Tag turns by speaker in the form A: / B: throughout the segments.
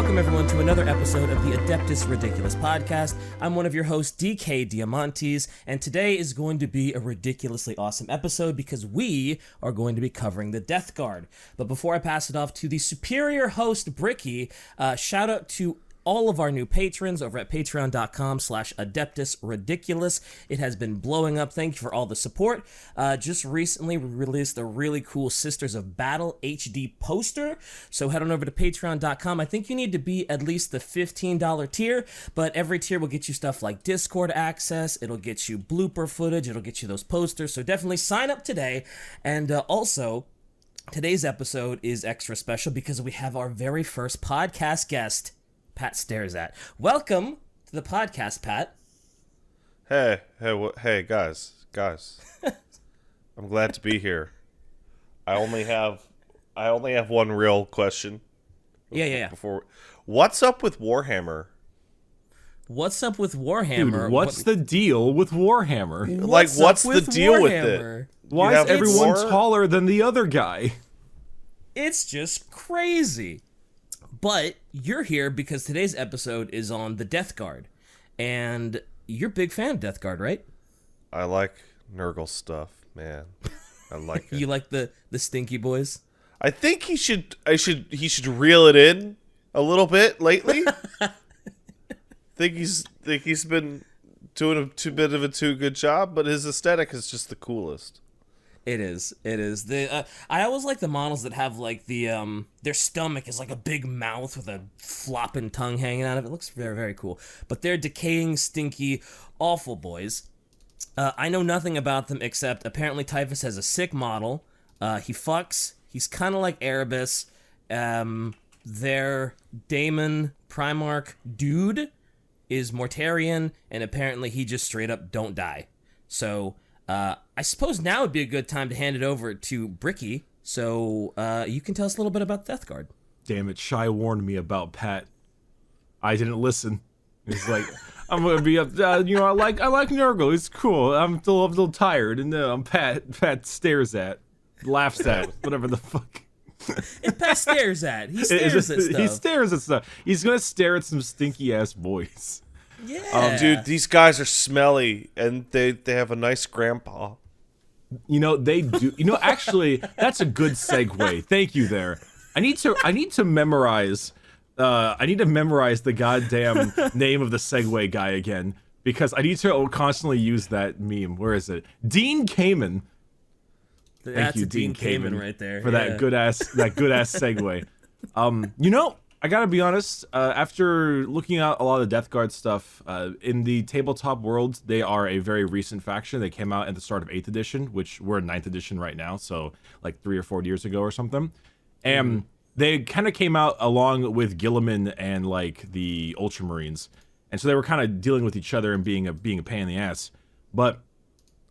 A: Welcome everyone to another episode of the Adeptus Ridiculous podcast. I'm one of your hosts, DK Diamantes, and today is going to be a ridiculously awesome episode because we are going to be covering the Death Guard. But before I pass it off to the superior host, Bricky, shout out to all of our new patrons over at patreon.com/adeptusridiculous. It has been blowing up. Thank you for all the support. Just recently we released a really cool Sisters of Battle HD poster. So head on over to patreon.com. I think you need to be at least the $15 tier, but every tier will get you stuff like Discord access. It'll get you blooper footage. It'll get you those posters. So definitely sign up today. And also, today's episode is extra special because we have our very first podcast guest, PatStaresAt. Welcome to the podcast, Pat.
B: Hey, guys. I'm glad to be here. I only have one real question.
A: Yeah.
B: Before, what's up with Warhammer?
A: What's up with Warhammer?
C: Dude, what's the deal with Warhammer?
B: What's the deal with it?
C: Why is everyone taller than the other guy?
A: It's just crazy. But you're here because today's episode is on the Death Guard, and you're a big fan of Death Guard, right?
B: I like Nurgle stuff, man. I like it.
A: You like the stinky boys?
B: I think he should reel it in a little bit lately. think he's been doing a bit of a too good job, but his aesthetic is just the coolest.
A: It is. I always like the models that have like the their stomach is like a big mouth with a flopping tongue hanging out of it. It looks very, very cool. But they're decaying, stinky, awful boys. I know nothing about them except apparently Typhus has a sick model. He fucks. He's kind of like Erebus. Their Daemon Primarch dude is Mortarion, and apparently he just straight up don't die. So I suppose now would be a good time to hand it over to Bricky, so you can tell us a little bit about Death Guard.
C: Damn it, Shy warned me about Pat. I didn't listen. It's like, I'm gonna be up. I like Nurgle. It's cool. I'm still a little tired, and I'm Pat stares at, laughs at, whatever the fuck.
A: It's PatStaresAt. He stares at stuff.
C: He stares at stuff. He's gonna stare at some stinky ass boys.
A: Yeah.
B: Dude, these guys are smelly, and they have a nice grandpa.
C: They do. Actually, that's a good segue. Thank you there. I need to memorize. I need to memorize the goddamn name of the segue guy again because I need to constantly use that meme. Where is it? Dean Kamen.
A: That's a Dean Kamen right there
C: for that good ass segue. I gotta be honest, after looking at a lot of the Death Guard stuff, in the tabletop world, they are a very recent faction. They came out at the start of 8th edition, which we're in 9th edition right now, so like 3 or 4 years ago or something. And they kind of came out along with Gilliman and like the Ultramarines. And so they were kind of dealing with each other and being a pain in the ass. But,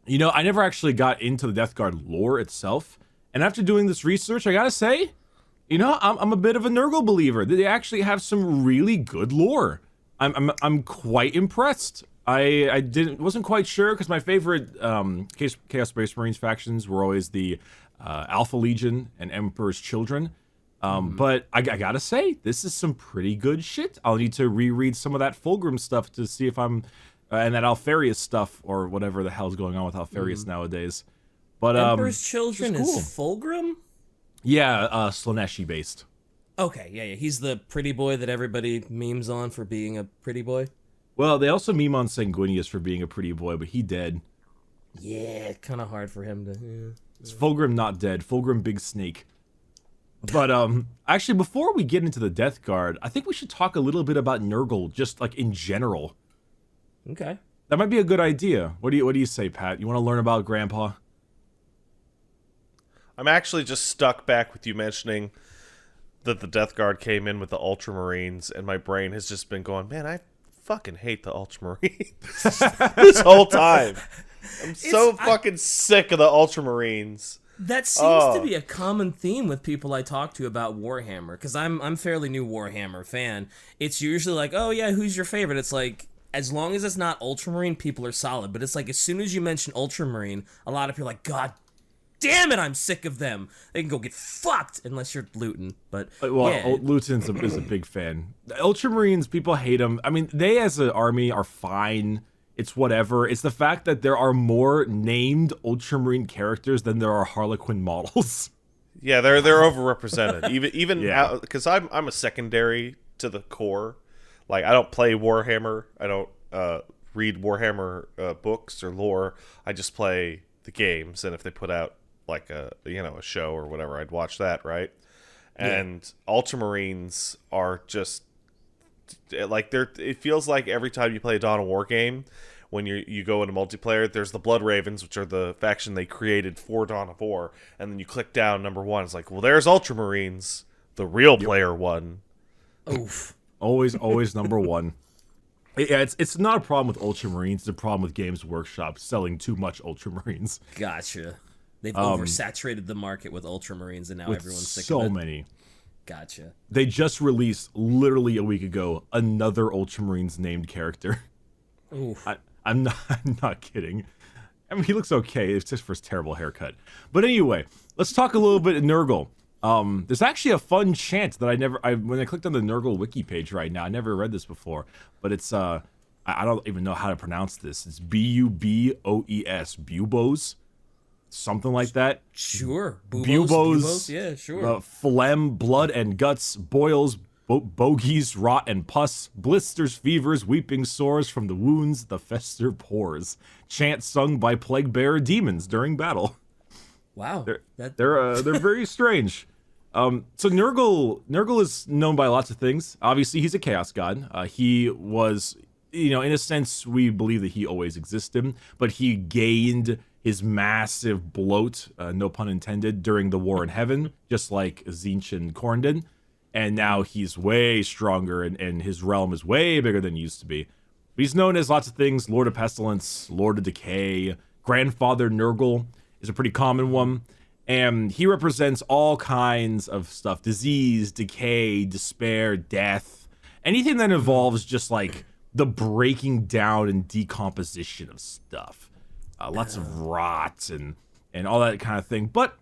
C: I never actually got into the Death Guard lore itself. And after doing this research, I gotta say, I'm a bit of a Nurgle believer. They actually have some really good lore. I'm quite impressed. I wasn't quite sure because my favorite Chaos Space Marines factions were always the Alpha Legion and Emperor's Children. But I gotta say, this is some pretty good shit. I'll need to reread some of that Fulgrim stuff to see if I'm and that Alfarius stuff or whatever the hell's going on with Alfarius nowadays. But
A: Emperor's Children is Fulgrim?
C: Yeah, Slaneshi based.
A: Okay, yeah. He's the pretty boy that everybody memes on for being a pretty boy.
C: Well, they also meme on Sanguinius for being a pretty boy, but he dead.
A: Yeah, kind of hard for him to... Yeah.
C: It's Fulgrim not dead. Fulgrim big snake. But, actually, before we get into the Death Guard, I think we should talk a little bit about Nurgle, just, like, in general.
A: Okay.
C: That might be a good idea. What do you say, Pat? You want to learn about Grandpa?
B: I'm actually just stuck back with you mentioning that the Death Guard came in with the Ultramarines, and my brain has just been going, man, I fucking hate the Ultramarines this whole time. I'm so fucking sick of the Ultramarines.
A: That seems to be a common theme with people I talk to about Warhammer, because I'm fairly new Warhammer fan. It's usually like, oh yeah, who's your favorite? It's like, as long as it's not Ultramarine, people are solid. But it's like, as soon as you mention Ultramarine, a lot of people are like, God damn it, I'm sick of them. They can go get fucked unless you're looting. But
C: Well,
A: yeah.
C: Luton's is a big fan. The Ultramarines, people hate them. I mean, they as an army are fine. It's whatever. It's the fact that there are more named Ultramarine characters than there are Harlequin models.
B: Yeah, they're overrepresented. Even
C: Yeah.
B: because I'm a secondary to the core. Like, I don't play Warhammer. I don't read Warhammer books or lore. I just play the games, and if they put out like a show or whatever, I'd watch that, right? And Ultramarines are just like it feels like every time you play a Dawn of War game, when you go into multiplayer, there's the Blood Ravens, which are the faction they created for Dawn of War, and then you click down number 1. It's like, well, there's Ultramarines, the real player one.
A: Oof.
C: Always number one. Yeah, it's not a problem with Ultramarines. It's a problem with Games Workshop selling too much Ultramarines.
A: Gotcha. They've oversaturated the market with Ultramarines, and now everyone's sick of it.
C: So many.
A: Gotcha.
C: They just released, literally a week ago, another Ultramarines named character.
A: Oof.
C: I'm not kidding. I mean, he looks okay. It's just for his terrible haircut. But anyway, let's talk a little bit of Nurgle. There's actually a fun chant that when I clicked on the Nurgle wiki page right now, I never read this before, but it's I don't even know how to pronounce this. It's Buboes, Bubos, something like that.
A: Sure.
C: Bubos,
A: yeah, sure.
C: Phlegm, blood and guts, boils, bogies, rot and pus, blisters, fevers, weeping sores from the wounds, the fester pores. Chant sung by plague-bearer demons during battle.
A: Wow.
C: They're very strange. So Nurgle is known by lots of things. Obviously, he's a chaos god. He was, in a sense, we believe that he always existed, but he gained his massive bloat, no pun intended, during the War in Heaven, just like Tzeentch and Corndon. And now he's way stronger, and his realm is way bigger than it used to be. But he's known as lots of things: Lord of Pestilence, Lord of Decay, Grandfather Nurgle is a pretty common one. And he represents all kinds of stuff: disease, decay, despair, death, anything that involves just like the breaking down and decomposition of stuff. Lots of rot and all that kind of thing. But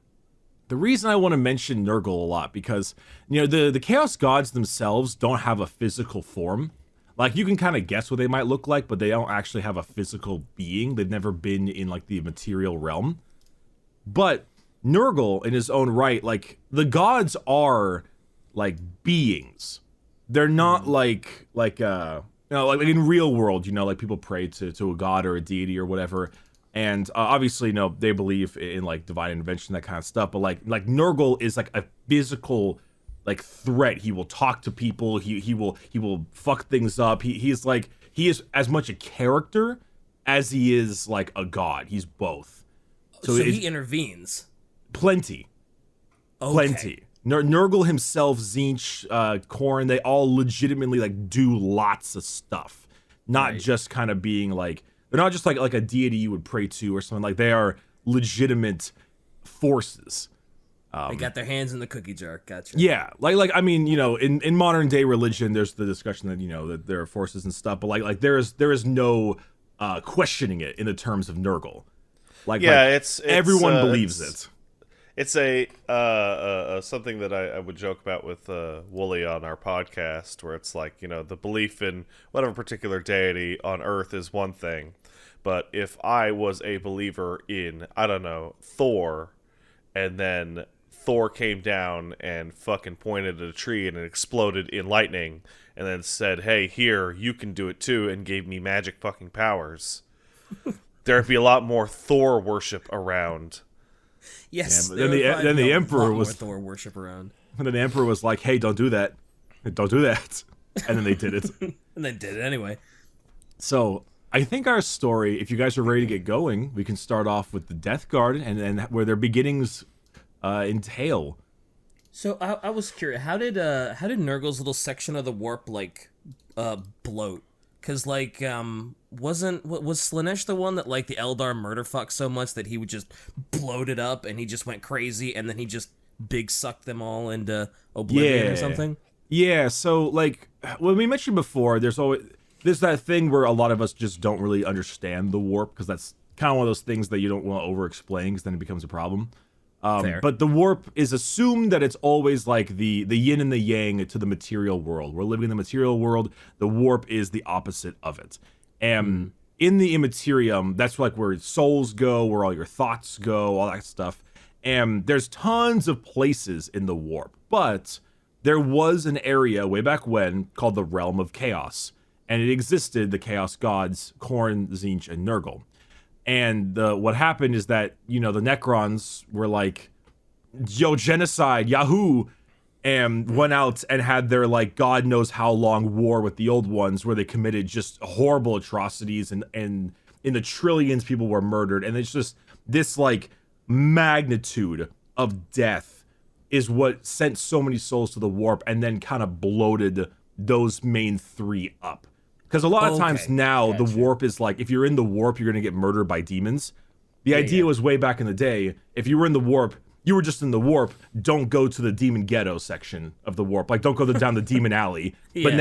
C: the reason I want to mention Nurgle a lot, because the Chaos Gods themselves don't have a physical form. Like, you can kind of guess what they might look like, but they don't actually have a physical being. They've never been in like the material realm. But Nurgle, in his own right, like, the gods are like beings. They're not like in real world, like people pray to a god or a deity or whatever. And obviously, they believe in like divine intervention, that kind of stuff. But like Nurgle is like a physical like threat. He will talk to people. He will fuck things up. He is as much a character as he is like a god. He's both.
A: So he intervenes.
C: Plenty.
A: Okay.
C: Plenty. Nurgle himself, Tzeentch, Khorne, they all legitimately like do lots of stuff. Not just kind of being like, they're not just like a deity you would pray to or something. Like, they are legitimate forces.
A: They got their hands in the cookie jar. Gotcha.
C: Yeah, like I mean, in modern day religion, there's the discussion that that there are forces and stuff, but like there is no questioning it in the terms of Nurgle. It's everyone believes it.
B: It's a something that I would joke about with Wooly on our podcast, where it's like, the belief in whatever particular deity on Earth is one thing, but if I was a believer in, I don't know, Thor, and then Thor came down and fucking pointed at a tree and it exploded in lightning, and then said, "Hey, here, you can do it too," and gave me magic fucking powers, there'd be a lot more Thor worship around.
A: Yes.
C: Yeah, but then the emperor was
A: Thor worship around.
C: And then the emperor was like, "Hey, don't do that. Don't do that." And then they did it.
A: And they did it anyway.
C: So I think our story, if you guys are ready to get going, we can start off with the Death Guard and where their beginnings entail.
A: So I was curious, how did Nurgle's little section of the warp like bloat? Because like was Slaanesh the one that like the Eldar murder fucked so much that he would just bloat it up and he just went crazy and then he just big sucked them all into oblivion or something?
C: Yeah. So like when we mentioned before, there's that thing where a lot of us just don't really understand the warp, because that's kind of one of those things that you don't want to over explain, because then it becomes a problem.
A: Fair.
C: But the warp is assumed that it's always like the yin and the yang to the material world. We're living in the material world. The warp is the opposite of it. And in the Imperium, that's like where souls go, where all your thoughts go, all that stuff. And there's tons of places in the warp. But there was an area way back when called the Realm of Chaos. And it existed, the Chaos Gods, Khorne, Tzeentch, and Nurgle. And what happened is that, the Necrons were like, yo, genocide, yahoo, and went out and had their, like, God knows how long war with the old ones where they committed just horrible atrocities and in the trillions people were murdered. And it's just this, like, magnitude of death is what sent so many souls to the warp and then kind of bloated those main three up. Because a lot of times now, the warp is like, if you're in the warp, you're going to get murdered by demons. The idea was way back in the day, if you were in the warp, you were just in the warp, don't go to the demon ghetto section of the warp. Like, don't go down the demon alley. But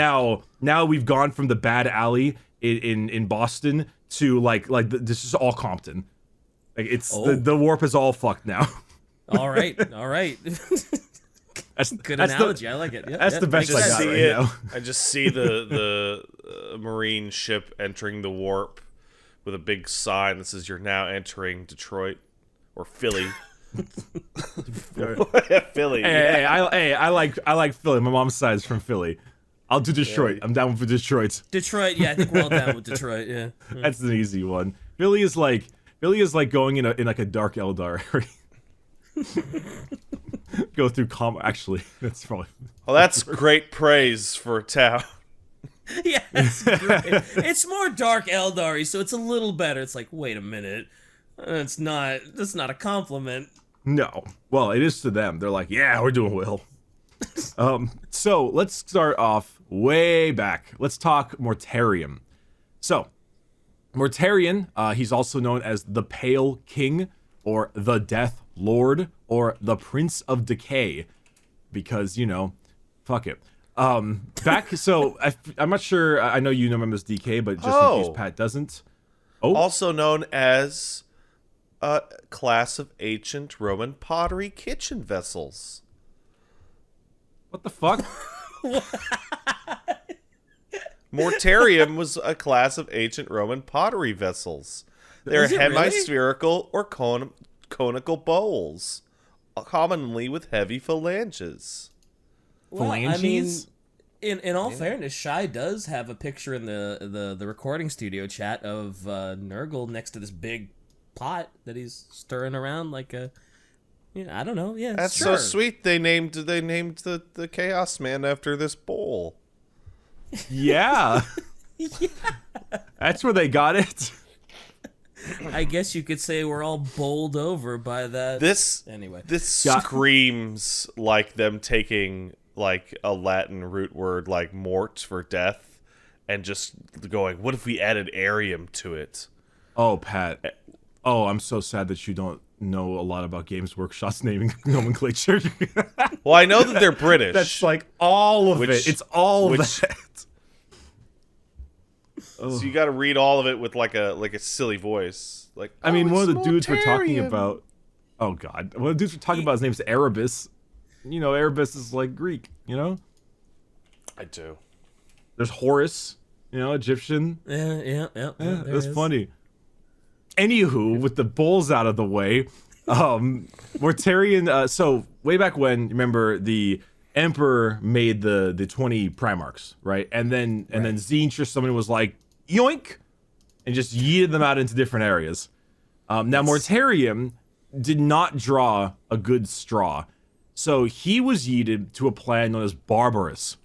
C: now we've gone from the bad alley in Boston to, like this is all Compton. Like, it's the warp is all fucked now.
A: All right.
C: That's
A: Good analogy. I like it. Yep,
C: that's the best I got right now.
B: I just see the Marine ship entering the warp with a big sign that says "You're now entering Detroit or Philly." Philly.
C: Hey, I like Philly. My mom's side is from Philly. I'll do Detroit. I'm down for Detroit.
A: Detroit. Yeah, I think we're all down with Detroit. Yeah.
C: That's an easy one. Philly is like going in like a dark Eldar area. Go through actually, that's probably.
B: Well, that's great praise for a town.
A: Yeah, that's great. It's more dark Eldar-y, so it's a little better. It's like, wait a minute, that's not a compliment.
C: No, well, it is to them. They're like, yeah, we're doing well. So let's start off way back. Let's talk Mortarion. So, Mortarion, he's also known as the Pale King, or the Death Lord, or the Prince of Decay, because, fuck it. I'm not sure, I know you know him as DK, but just in case Pat doesn't.
B: Also known as a class of ancient Roman pottery kitchen vessels.
C: What the fuck?
B: Mortarium was a class of ancient Roman pottery vessels. They're hemispherical or conical bowls, commonly with heavy phalanges.
A: Well, I mean, in all fairness, Shai does have a picture in the recording studio chat of Nurgle next to this big pot that he's stirring around like a. I don't know. Yeah,
B: that's so sweet. They named the Chaos Man after this bowl.
C: Yeah. Yeah. That's where they got it.
A: I guess you could say we're all bowled over by that.
B: This
A: Yeah.
B: screams like them taking like a Latin root word like mort for death and just going, what if we added arium to it?
C: Oh, Pat. Oh, I'm so sad that you don't know a lot about Games Workshop's naming nomenclature.
B: Well, I know that they're British.
C: That's like all of it. It's all that.
B: So you got to read all of it with like a silly voice. Like,
C: I mean, one of the dudes we're talking
B: Mortarion.
C: about. Oh God, one of the dudes we're talking about, his name's Erebus. Erebus is like Greek.
B: I do.
C: There's Horus. Egyptian.
A: Yeah.
C: That's funny. Anywho, with the bulls out of the way, Mortarion. So way back when, remember the Emperor made the 20 Primarchs, right? And then Tzeentch or someone was like, yoink, and just yeeted them out into different areas. Now Mortarion did not draw a good straw, so he was yeeted to a planet known as Barbarous.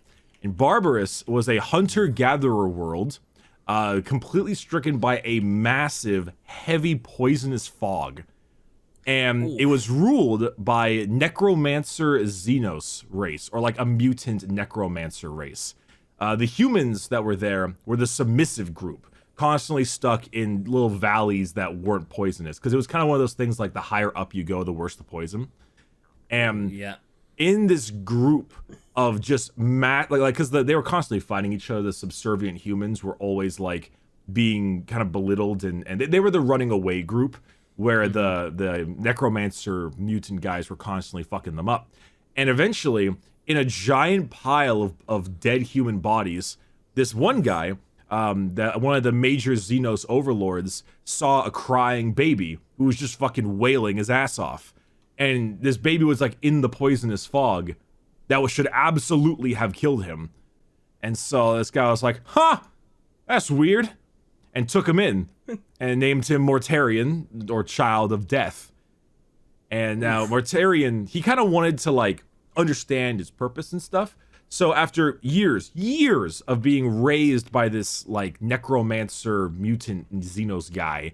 C: And Barbarous was a hunter-gatherer world, completely stricken by a massive, heavy, poisonous fog. And it was ruled by Necromancer Xenos race, or like a mutant Necromancer race. The humans that were there were the submissive group, constantly stuck in little valleys that weren't poisonous. Because it was kind of one of those things like the higher up you go, the worse the poison. And in this group of just because they were constantly fighting each other, the subservient humans were always like being kind of belittled, and they were the running away group. where the necromancer mutant guys were constantly fucking them up. And eventually, in a giant pile of dead human bodies, this one guy, that one of the major Xenos overlords, saw a crying baby who was just fucking wailing his ass off. And this baby was like in the poisonous fog that should absolutely have killed him. And so this guy was like, huh, that's weird. And took him in and named him Mortarion, or Child of Death. And now Mortarion, he kind of wanted to like understand his purpose and stuff. So after years of being raised by this like necromancer mutant Xenos guy,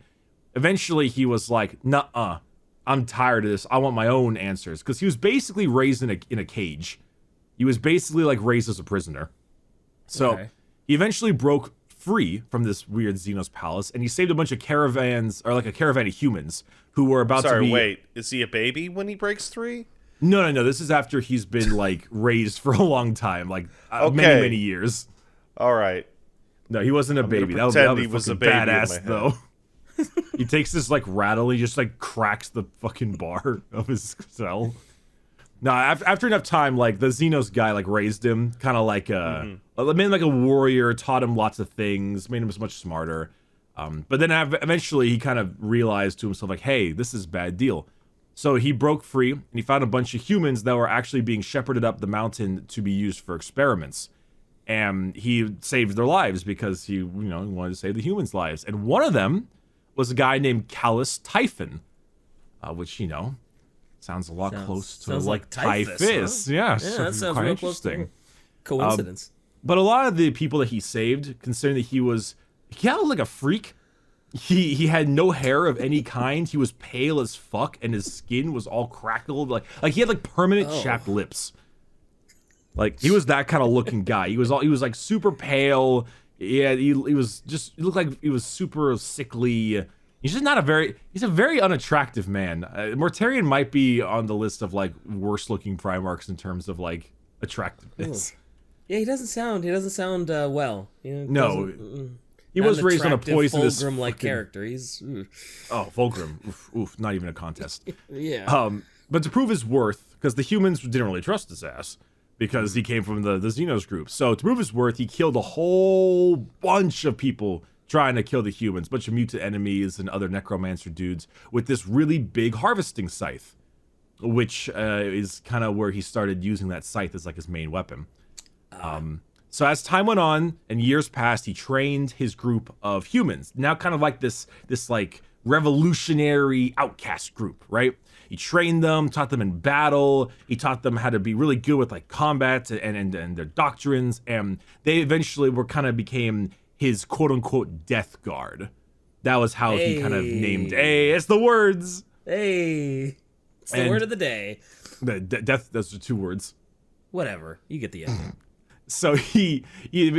C: eventually he was like, nuh-uh, I'm tired of this. I want my own answers. Because he was basically raised in a cage. He was basically like raised as a prisoner. So he eventually broke free from this weird Xenos palace, and he saved a bunch of caravans, or like a caravan of humans who were about to be...
B: wait, is he a baby when he breaks free?
C: No. This is after he's been like raised for a long time, like many years.
B: All right.
C: No, he wasn't a baby. That was
B: he was a baby
C: badass though. He takes this like rattle, he just like cracks the fucking bar of his cell. No, after enough time, like the Xenos guy like raised him, kind of like made him like a warrior, taught him lots of things, made him much smarter. But then eventually he kind of realized to himself like, hey, this is a bad deal. So he broke free and he found a bunch of humans that were actually being shepherded up the mountain to be used for experiments. And he saved their lives because he, wanted to save the humans' lives. And one of them was a guy named Callus Typhon, which, sounds a lot close to like typhus.
A: Huh?
C: Yeah,
A: that sounds
C: quite
A: real
C: interesting.
A: Coincidence.
C: But a lot of the people that he saved, considering that he kind of like a freak. He had no hair of any kind. He was pale as fuck, and his skin was all crackled. Like he had like permanent chapped lips. Like he was that kind of looking guy. He was like super pale. Yeah, he looked like he was super sickly. He's just he's a very unattractive man. Mortarion might be on the list of like worst looking Primarchs in terms of like attractiveness.
A: Yeah, he doesn't sound well.
C: No. He was raised on a poisonous
A: Fulgrim-like character. He's
C: Fulgrim. Oof, not even a contest.
A: Yeah.
C: But to prove his worth, because the humans didn't really trust his ass, because he came from the Xenos group. So to prove his worth, he killed a whole bunch of people trying to kill the humans, a bunch of mutant enemies and other necromancer dudes with this really big harvesting scythe, which is kind of where he started using that scythe as like his main weapon. So as time went on and years passed, he trained his group of humans, now kind of like this like revolutionary outcast group, right? He trained them, taught them in battle. He taught them how to be really good with like combat and their doctrines. And they eventually became his quote unquote death guard. That was how he kind of named. Hey, it's the words.
A: Hey, it's the word of the day.
C: The death. Those are 2 words.
A: Whatever. You get the idea.
C: So he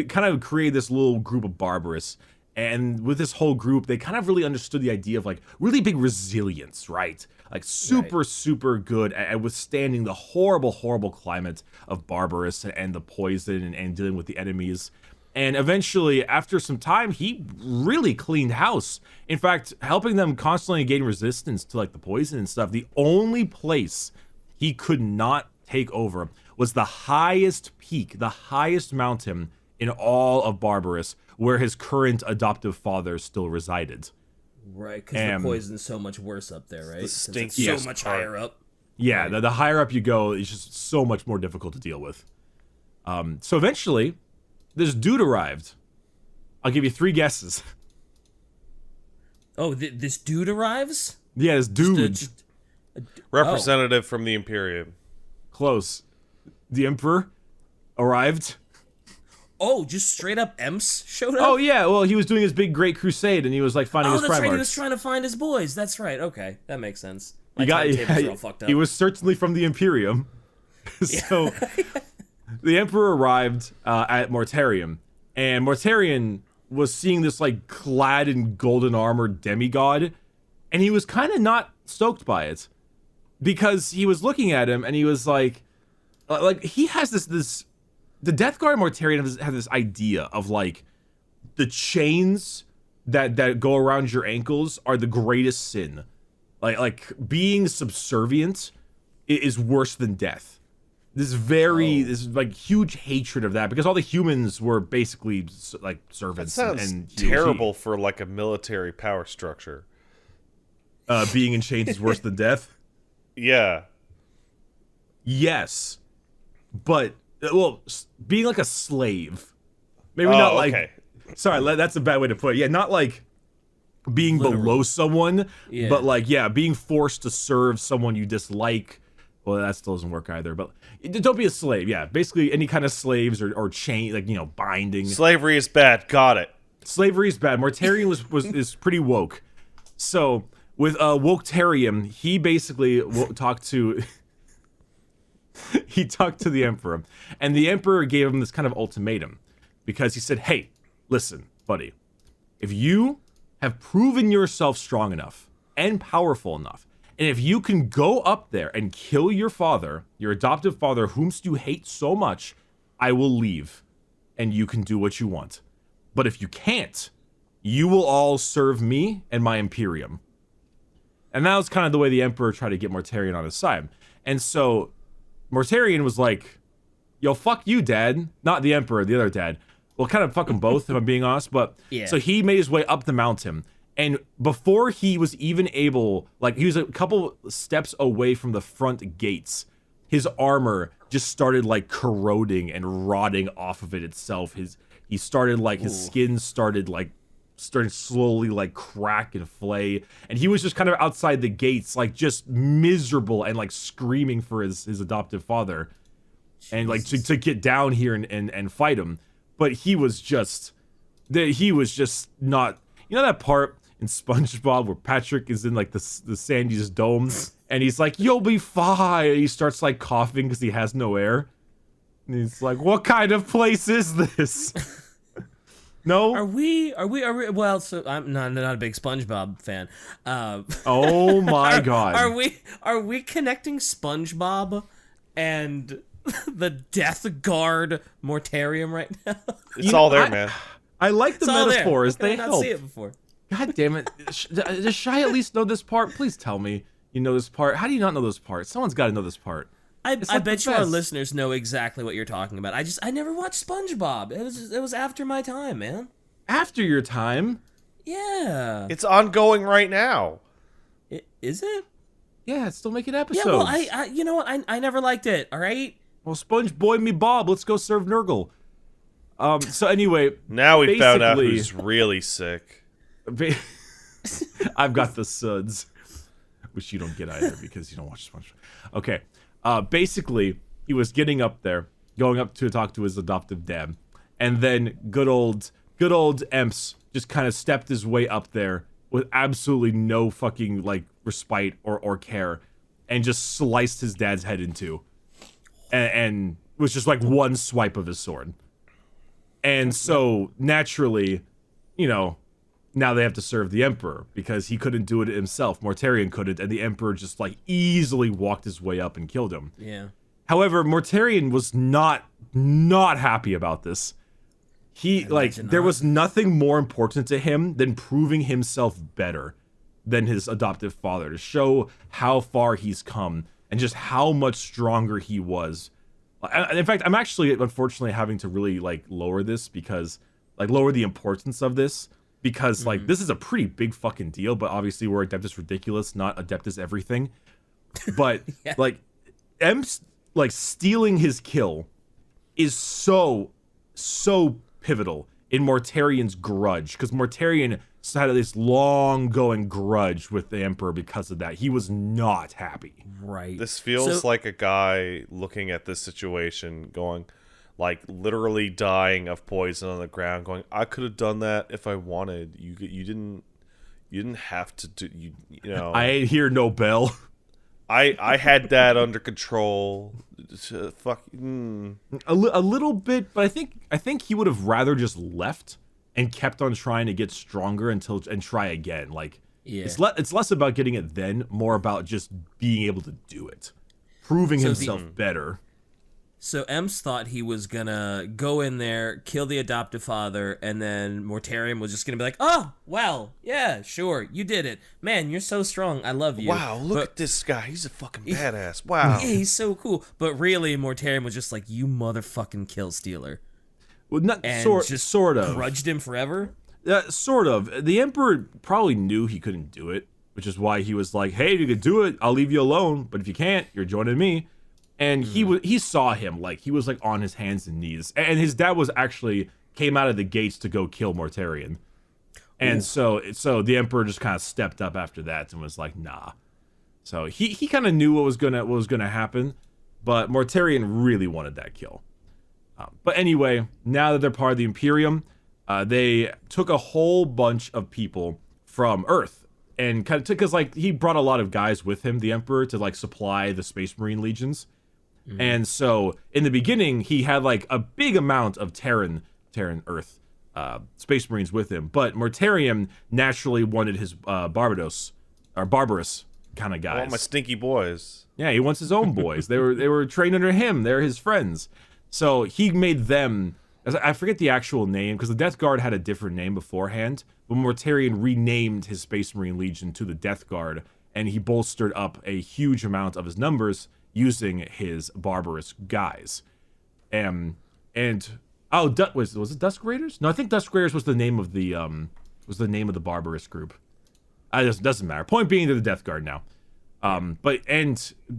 C: kind of created this little group of Barbarous, and with this whole group, they kind of really understood the idea of like really big resilience, right? Like super good at withstanding the horrible climate of Barbarous and the poison and dealing with the enemies. And eventually, after some time, he really cleaned house. In fact, helping them constantly gain resistance to like the poison and stuff. The only place he could not take over was the highest peak, the highest mountain in all of Barbarous, where his current adoptive father still resided.
A: Right, because the poison's so much worse up there, right?
B: The stink
A: so much higher up.
C: Yeah, right. The higher up you go, it's just so much more difficult to deal with. So eventually, this dude arrived. I'll give you 3 guesses.
A: Oh, this dude arrives?
C: Yeah, this dude.
B: Representative from the Imperium.
C: Close. The Emperor arrived.
A: Oh, just straight up Emps showed up?
C: Oh, yeah. Well, he was doing his big Great Crusade, and he was like finding his Primarchs. Oh, that's right.
A: He was trying to find his boys. That's right. Okay, that makes sense.
C: All fucked up. He was certainly from the Imperium. So the Emperor arrived at Mortarion, and Mortarion was seeing this like clad in golden armor demigod, and he was kind of not stoked by it, because he was looking at him and he was like he has this the Death Guard Mortarion has this idea of like the chains that go around your ankles are the greatest sin. Like being subservient is worse than death. This like huge hatred of that because all the humans were basically like servants.
B: That sounds
C: and
B: terrible for like a military power structure.
C: Being in chains is worse than death.
B: Yeah.
C: Yes, but being like a slave, maybe not like.
B: Okay.
C: Sorry, that's a bad way to put it. Yeah, not like being below someone, but like being forced to serve someone you dislike. Well, that still doesn't work either. But don't be a slave. Yeah, basically any kind of slaves or chain, like binding.
B: Slavery is bad. Got it.
C: Slavery is bad. Mortarion is pretty woke. So with Woketarium, he basically talked to. He talked to the Emperor, and the Emperor gave him this kind of ultimatum because he said, "Hey, listen, buddy, if you have proven yourself strong enough and powerful enough, and if you can go up there and kill your father, your adoptive father, whomst you hate so much, I will leave, and you can do what you want. But if you can't, you will all serve me and my Imperium." And that was kind of the way the Emperor tried to get Mortarion on his side. And so Mortarion was like, yo, fuck you, Dad. Not the Emperor, the other dad. Well, kind of fuck them both, if I'm being honest. But so he made his way up the mountain. And before he was even able, like he was a couple steps away from the front gates, his armor just started like corroding and rotting off of it itself. His skin started slowly like crack and flay, and he was just kind of outside the gates, like just miserable and like screaming for his adoptive father, and like to get down here and fight him. But he was just not, that part in SpongeBob where Patrick is in like the Sandy's dome and he's like, "You'll be fine," and he starts like coughing because he has no air, and he's like, "What kind of place is this?" No.
A: Are we? Well, so I'm not a big SpongeBob fan.
C: Oh my god.
A: Are we connecting SpongeBob and the Death Guard Mortarium right now?
B: It's all there, man.
C: I like the metaphors. They help.
A: Not see it before.
C: God damn it! Does Shy at least know this part? Please tell me you know this part. How do you not know this part? Someone's got to know this part.
A: I bet you our listeners know exactly what you're talking about. I never watched SpongeBob. It was after my time, man.
C: After your time?
A: Yeah.
B: It's ongoing right now.
A: Is it?
C: Yeah, it's still making episodes.
A: Yeah, well, you know what? I never liked it. All right.
C: Well, Sponge Boy me Bob, let's go serve Nurgle. So anyway,
B: now we found out who's really sick.
C: I've got the suds, which you don't get either because you don't watch SpongeBob. Okay. Basically, he was getting up there, going up to talk to his adoptive dad, and then good old Emps just kind of stepped his way up there with absolutely no fucking like respite or care, and just sliced his dad's head in two, and was just like one swipe of his sword. And so naturally, now they have to serve the Emperor because he couldn't do it himself. Mortarion couldn't, and the Emperor just like easily walked his way up and killed him.
A: Yeah.
C: However, Mortarion was not happy about this. There was nothing more important to him than proving himself better than his adoptive father, to show how far he's come and just how much stronger he was. In fact, I'm actually unfortunately having to really like lower the importance of this. Because, this is a pretty big fucking deal, but obviously we're Adeptus Ridiculous, not Adeptus Everything. But, Emps, stealing his kill is so pivotal in Mortarion's grudge. Because Mortarion had this long-going grudge with the Emperor because of that. He was not happy.
A: Right.
B: This feels like a guy looking at this situation going, like literally dying of poison on the ground, going, "I could have done that if I wanted. You didn't have to do. You know.
C: I ain't hear no bell.
B: I had that under control.
C: A little bit, but I think he would have rather just left and kept on trying to get stronger and try again. It's less about getting it then, more about just being able to do it, proving himself better.
A: So Ems thought he was gonna go in there, kill the adoptive father, and then Mortarion was just gonna be like, "Oh, well, yeah, sure, you did it, man. You're so strong. I love you."
B: Wow, look at this guy. He's a fucking badass. Wow.
A: Yeah, he's so cool. But really, Mortarion was just like, "You motherfucking kill stealer,"
C: Well, not
A: and
C: sort of.
A: grudged him forever.
C: Sort of. The Emperor probably knew he couldn't do it, which is why he was like, "Hey, if you could do it, I'll leave you alone. But if you can't, you're joining me." And he saw him, like, he was like on his hands and knees, and his dad was actually came out of the gates to go kill Mortarion, and so the Emperor just kind of stepped up after that and was like, "Nah." So he kind of knew what was gonna happen, but Mortarion really wanted that kill. But anyway, now that they're part of the Imperium, they took a whole bunch of people from Earth and kind of took, because like he brought a lot of guys with him, the Emperor, to like supply the Space Marine legions. And so in the beginning, he had like a big amount of Terran Earth Space Marines with him, but Mortarion naturally wanted his barbarous kind of guys.
B: I want my stinky boys.
C: Yeah, he wants his own boys. They were trained under him. They're his friends. So he made them. I forget the actual name because the Death Guard had a different name beforehand. But Mortarion renamed his Space Marine Legion to the Death Guard, and he bolstered up a huge amount of his numbers using his barbarous guys. Was it Dusk Raiders? No, I think Dusk Raiders was the name of the barbarous group. It doesn't matter. Point being, they're the Death Guard now. But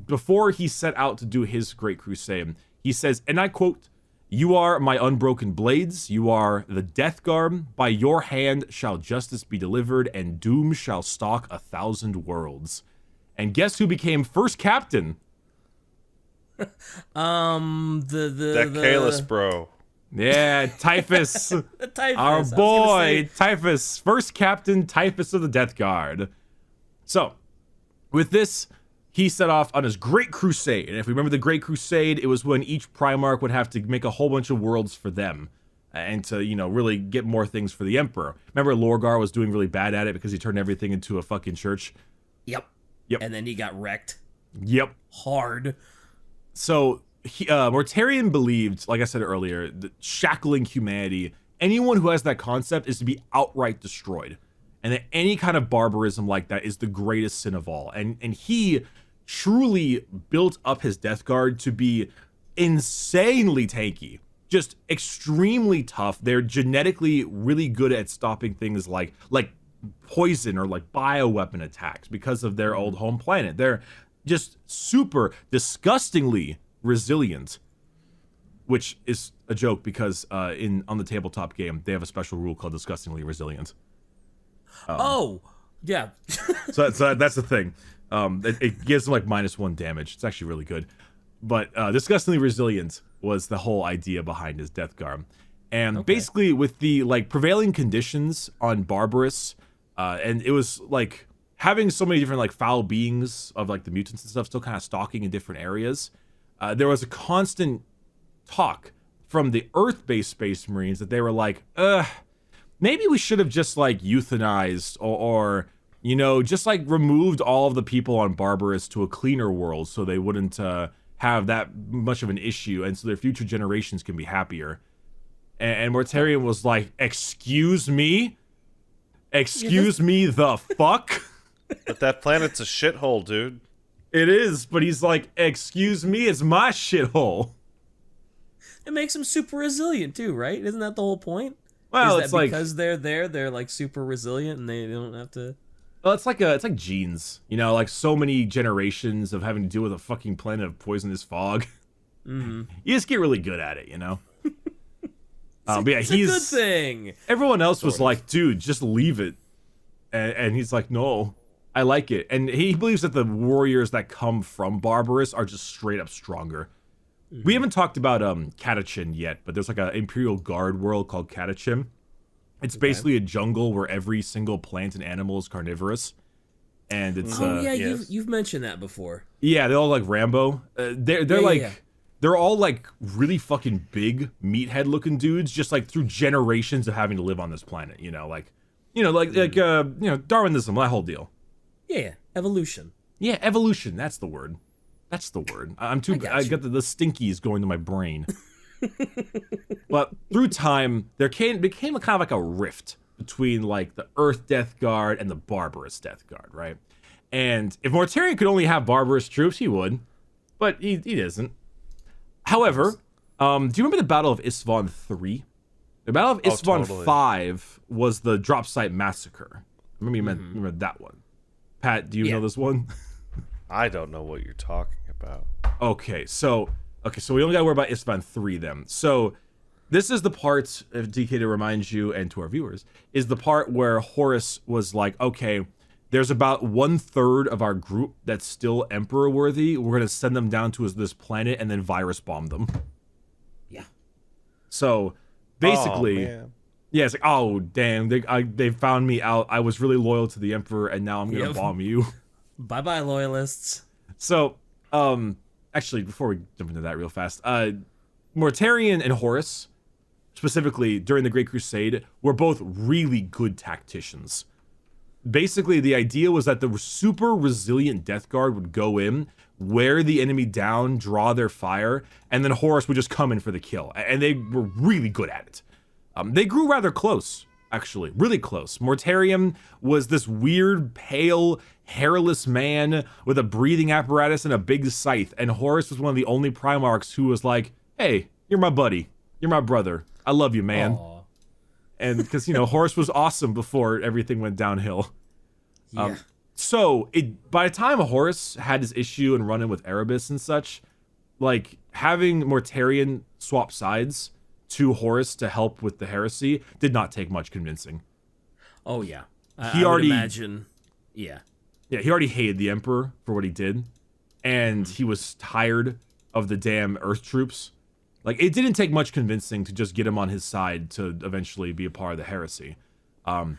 C: before he set out to do his Great Crusade, he says, and I quote, "You are my unbroken blades. You are the Death Guard. By your hand shall justice be delivered, and doom shall stalk 1,000 worlds." And guess who became first captain?
B: That Kalis bro.
C: Yeah, Typhus.
A: Typhus,
C: Our boy, Typhus. First captain, Typhus of the Death Guard. So, with this, he set off on his Great Crusade. And if we remember the Great Crusade, it was when each Primarch would have to make a whole bunch of worlds for them. And to, really get more things for the Emperor. Remember Lorgar was doing really bad at it because he turned everything into a fucking church?
A: Yep. And then he got wrecked.
C: Yep.
A: Hard.
C: So, Mortarion believed, like I said earlier, that shackling humanity, anyone who has that concept is to be outright destroyed. And that any kind of barbarism like that is the greatest sin of all. And he truly built up his Death Guard to be insanely tanky. Just extremely tough. They're genetically really good at stopping things like poison or like bioweapon attacks because of their old home planet. They're just super disgustingly resilient, which is a joke because on the tabletop game they have a special rule called disgustingly resilient.
A: Yeah.
C: so that's the thing. It gives them like -1 damage. It's actually really good. But disgustingly resilient was the whole idea behind his Death Guard. And basically with the like prevailing conditions on Barbarous, and it was like having so many different like foul beings of like the mutants and stuff still kind of stalking in different areas, there was a constant talk from the Earth-based Space Marines that they were like, maybe we should have just like euthanized or just like removed all of the people on Barbarous to a cleaner world so they wouldn't have that much of an issue and so their future generations can be happier. And Mortarion was like, excuse me? Excuse me the fuck?
B: But that planet's a shithole, dude.
C: It is, but he's like, excuse me, it's my shithole.
A: It makes them super resilient too, right? Isn't that the whole point?
C: Well,
A: Is
C: it's
A: that
C: like
A: because they're there, they're like super resilient and they don't have to.
C: Well, it's like genes, like so many generations of having to deal with a fucking planet of poisonous fog.
A: Mm-hmm.
C: You just get really good at it, But yeah,
A: it's a good thing.
C: Everyone else was like, dude, just leave it. And he's like, no, I like it. And he believes that the warriors that come from Barbarous are just straight up stronger. Mm-hmm. We haven't talked about Catachin yet, but there's like an Imperial Guard world called Catachin. It's basically a jungle where every single plant and animal is carnivorous. And it's
A: you've mentioned that before.
C: Yeah, they're all like Rambo. They're all like really fucking big meathead looking dudes, just like through generations of having to live on this planet. Darwinism, that whole deal.
A: Yeah, evolution.
C: Yeah, evolution. That's the word. That's the word. I'm too.
A: got
C: I
A: you.
C: got the stinkies going to my brain. But through time, became kind of like a rift between like the Earth Death Guard and the Barbarous Death Guard, right? And if Mortarion could only have barbarous troops, he would, but he doesn't. However, do you remember the Battle of Isstvan 3? The Battle of Isstvan
B: totally.
C: 5 was the Drop Site Massacre. I remember you remember that one. Pat, do you know this one?
B: I don't know what you're talking about.
C: Okay, so we only gotta worry about Isstvan 3 then. So this is the part, if DK to remind you and to our viewers, is the part where Horus was like, okay, there's about 1/3 of our group that's still Emperor worthy. We're gonna send them down to this planet and then virus bomb them.
A: Yeah.
C: So basically,
B: man.
C: yeah, it's like, oh damn, they found me out. I was really loyal to the Emperor, and now I'm gonna bomb you.
A: Bye bye, loyalists.
C: So, actually, before we jump into that real fast, Mortarion and Horus, specifically during the Great Crusade, were both really good tacticians. Basically, the idea was that the super resilient Death Guard would go in, wear the enemy down, draw their fire, and then Horus would just come in for the kill. And they were really good at it. They grew rather close, actually, really close. Mortarion was this weird, pale, hairless man with a breathing apparatus and a big scythe, and Horus was one of the only Primarchs who was like, hey, you're my buddy. You're my brother. I love you, man.
A: Aw.
C: And because, Horus was awesome before everything went downhill.
A: Yeah.
C: So by the time Horus had his issue and run in with Erebus and such, like having Mortarion swap sides to Horus to help with the heresy did not take much convincing.
A: Oh yeah.
C: He
A: I would
C: already-
A: imagine. Yeah.
C: Yeah, he already hated the Emperor for what he did, and he was tired of the damn Earth troops. Like, it didn't take much convincing to just get him on his side to eventually be a part of the heresy.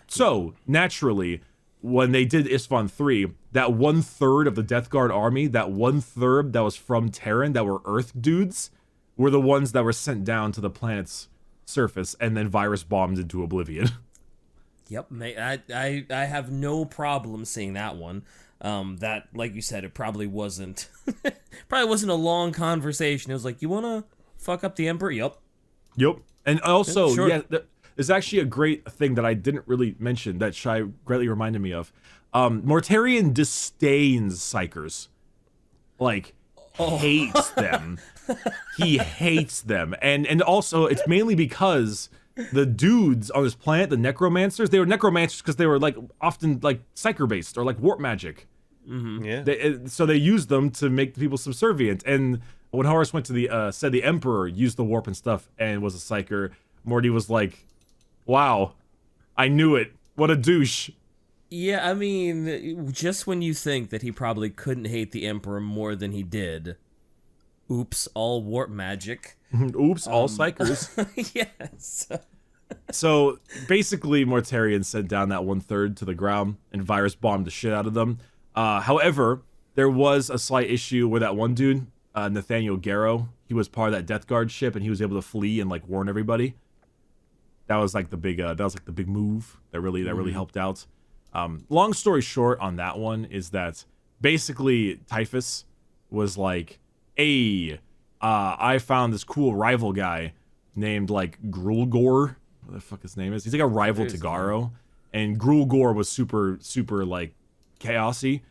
C: So, naturally, when they did Isstvan 3, that 1/3 of the Death Guard army, that 1/3 that was from Terran, that were Earth dudes, were the ones that were sent down to the planet's surface and then virus bombed into oblivion.
A: Yep. I have no problem seeing that one. That, like you said, it probably wasn't a long conversation. It was like, you wanna fuck up the Emperor? Yup.
C: Yep. And also,
A: Sure.
C: yeah, there's actually a great thing that I didn't really mention that Shai greatly reminded me of. Mortarion disdains psychers. Like, hates them. He hates them. And also, it's mainly because the dudes on this planet, the necromancers, they were necromancers because they were, like, often, like, psyker-based or, like, warp magic.
B: Yeah.
C: So they used them to make the people subservient. And when Horus went to said the Emperor used the warp and stuff and was a psyker, Morty was like, wow, I knew it. What a douche.
A: Yeah, I mean, just when you think that he probably couldn't hate the Emperor more than he did, oops, all warp magic.
C: Oops, all psychers.
A: Yes.
C: So basically, Mortarion sent down that 1/3 to the ground and virus bombed the shit out of them. However, there was a slight issue with that one dude, Nathaniel Garrow. He was part of that Death Guard ship, and he was able to flee and like warn everybody. That was like the big move that really helped out. Long story short on that one is that basically Typhus was like, hey, I found this cool rival guy named like Grulgor. What the fuck his name is? He's like a rival to Garrow. And Grulgor was super like chaosy.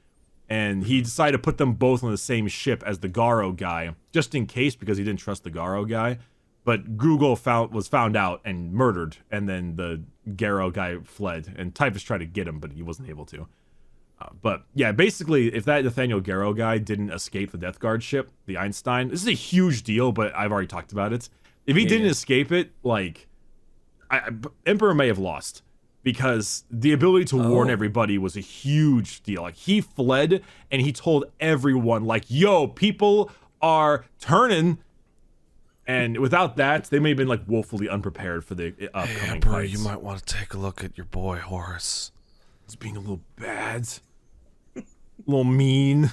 C: And he decided to put them both on the same ship as the Garrow guy, just in case, because he didn't trust the Garrow guy. But Grulgor was found out and murdered, and then the Garrow guy fled. And Typhus tried to get him, but he wasn't able to. But yeah, basically, if that Nathaniel Garrow guy didn't escape the Death Guard ship, the Einstein, this is a huge deal, but I've already talked about it. If he didn't escape it, like, Emperor may have lost. Because the ability to warn everybody was a huge deal. Like, he fled, and he told everyone, like, yo, people are turning. And without that, they may have been, like, woefully unprepared for the upcoming
B: Emperor,
C: fights.
B: you might want to take a look at your boy Horus.
C: He's being a little bad. A little mean.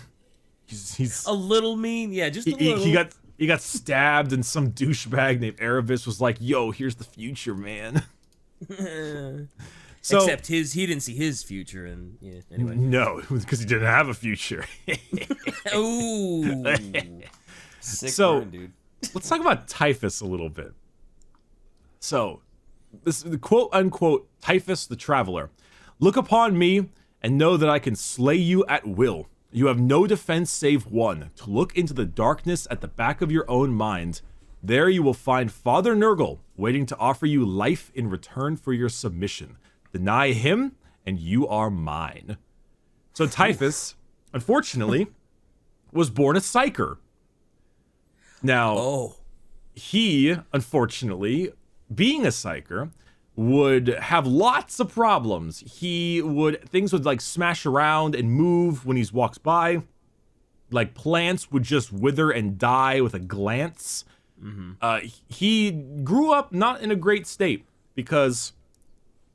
C: He's
A: A little mean? Yeah, just a little.
C: he got stabbed, and some douchebag named Erebus was like, yo, here's the future, man. So,
A: Except he didn't see his future, and yeah. Anyway.
C: No, because he didn't have a future.
A: Ooh. Sick
C: So-
A: burn, dude.
C: Let's talk about Typhus a little bit. So, this is the quote unquote Typhus the Traveler. Look upon me and know that I can slay you at will. You have no defense save one, to look into the darkness at the back of your own mind. There you will find Father Nurgle, waiting to offer you life in return for your submission. Deny him, and you are mine. So Typhus, unfortunately, was born a psyker. Now,
A: Oh.
C: he, unfortunately, being a psyker, would have lots of problems. Things would like smash around and move when he walks by. Like plants would just wither and die with a glance. He grew up not in a great state because,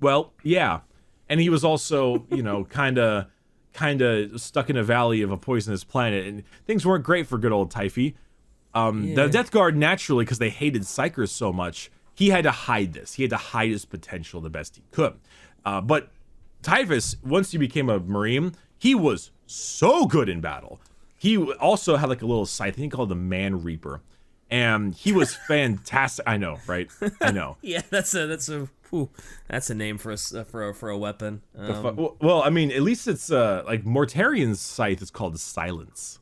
C: well, yeah. And he was also, kind of stuck in a valley of a poisonous planet, and things weren't great for good old Typhy. The Death Guard, naturally, because they hated psychers so much, he had to hide this. He had to hide his potential the best he could. But Typhus, once he became a Marine, he was so good in battle. He also had like a little scythe, I think called the Man Reaper. And he was fantastic. I know, right? I know.
A: Yeah, that's a name for a weapon.
C: Well, I mean, at least it's like Mortarion's scythe is called Silence.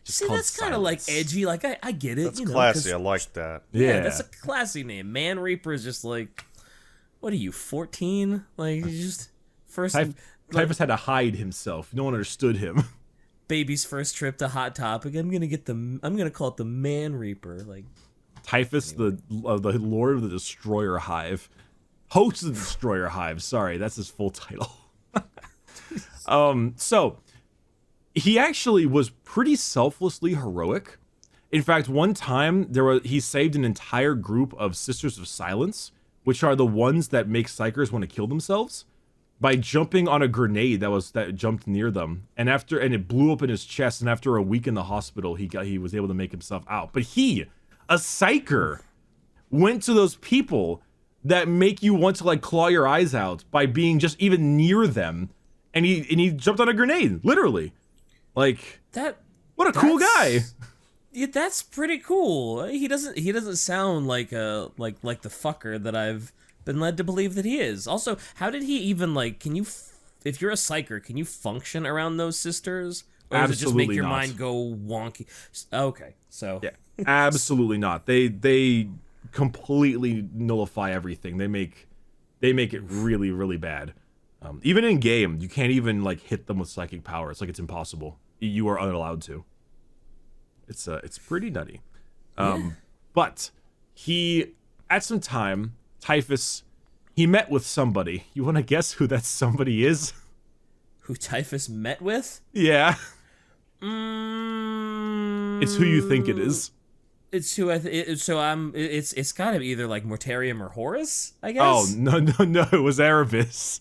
A: See, that's kind of like edgy. Like I get it.
B: That's classy. I like that.
A: Yeah, that's a classy name. Man Reaper is just like, what are you, 14? Like, you just first.
C: Typhus had to hide himself. No one understood him.
A: Baby's first trip to Hot Topic. I'm gonna call it the Man Reaper. Like
C: Typhus, the Lord of the Destroyer Hive, host of the Destroyer Hive. Sorry, that's his full title. So he actually was pretty selflessly heroic. In fact, one time he saved an entire group of Sisters of Silence, which are the ones that make psychers want to kill themselves, by jumping on a grenade that jumped near them, and it blew up in his chest. And after a week in the hospital, he was able to make himself out. But he, a psyker, went to those people that make you want to like claw your eyes out by being just even near them, and he jumped on a grenade, literally. Like
A: that.
C: What a cool guy.
A: Yeah, that's pretty cool. He doesn't sound like the fucker that I've been led to believe that he is. Also, how did he even if you're a psyker, can you function around those sisters? Or does it just make your mind go wonky? Okay, so
C: yeah, absolutely not. They completely nullify everything. They make it really, really bad. Even in game, you can't even like hit them with psychic powers. Like, it's impossible. You are unallowed to. It's pretty nutty. But he, at some time, Typhus, he met with somebody. You want to guess who that somebody is?
A: Who Typhus met with?
C: Yeah. It's who you think it is.
A: It's who it's got to be either like Mortarion or Horus, I guess.
C: Oh, no, it was Erebus.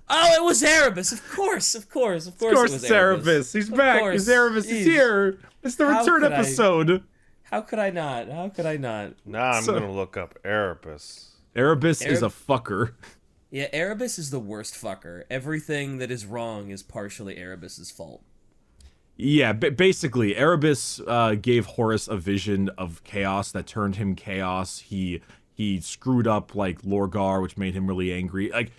A: Oh, it was Erebus. Of course it was
C: Erebus. He's back. Erebus is here. It's the return episode.
A: How could I not?
B: Now I'm going to look up Erebus.
C: Erebus is a fucker.
A: Yeah, Erebus is the worst fucker. Everything that is wrong is partially Erebus's fault.
C: Yeah, basically, Erebus gave Horus a vision of chaos that turned him chaos. He screwed up like Lorgar, which made him really angry. Like,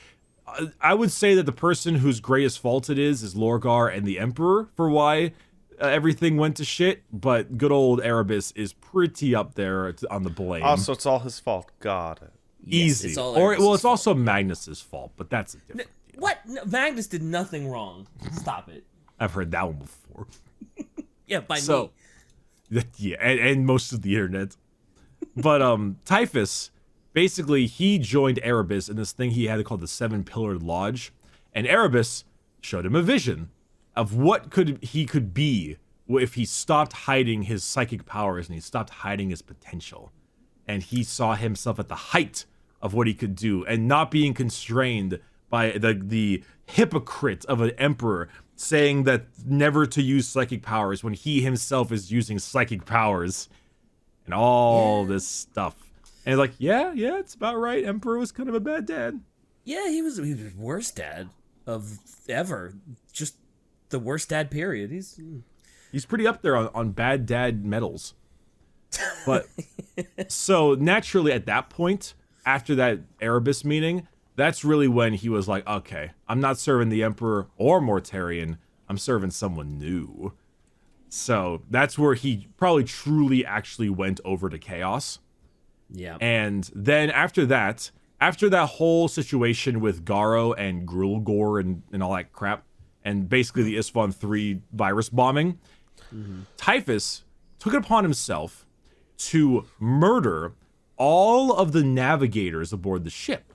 C: I would say that the person whose greatest fault it is Lorgar and the Emperor for why everything went to shit. But good old Erebus is pretty up there on the blame.
B: Also, it's all his fault. Got it.
C: Easy.
A: Yes,
C: It's also Magnus's fault, but that's a different deal.
A: What? No, Magnus did nothing wrong. Stop it.
C: I've heard that one before.
A: Yeah, by me.
C: Yeah, and most of the internet. But Typhus, basically, he joined Erebus in this thing he had called the Seven-Pillared Lodge, and Erebus showed him a vision of what he could be if he stopped hiding his psychic powers and he stopped hiding his potential. And he saw himself at the height of what he could do, and not being constrained by the hypocrite of an emperor saying that never to use psychic powers when he himself is using psychic powers and all this stuff. And like, yeah, it's about right. Emperor was kind of a bad dad.
A: Yeah, he was worst dad of ever. Just the worst dad, period.
C: He's pretty up there on bad dad medals. But so naturally at that point, after that Erebus meeting, that's really when he was like, okay, I'm not serving the Emperor or Mortarion. I'm serving someone new. So that's where he probably truly actually went over to Chaos.
A: Yeah.
C: And then after that whole situation with Garo and Grulgor and all that crap, and basically the Isstvan 3 virus bombing, Typhus took it upon himself to murder all of the navigators aboard the ship.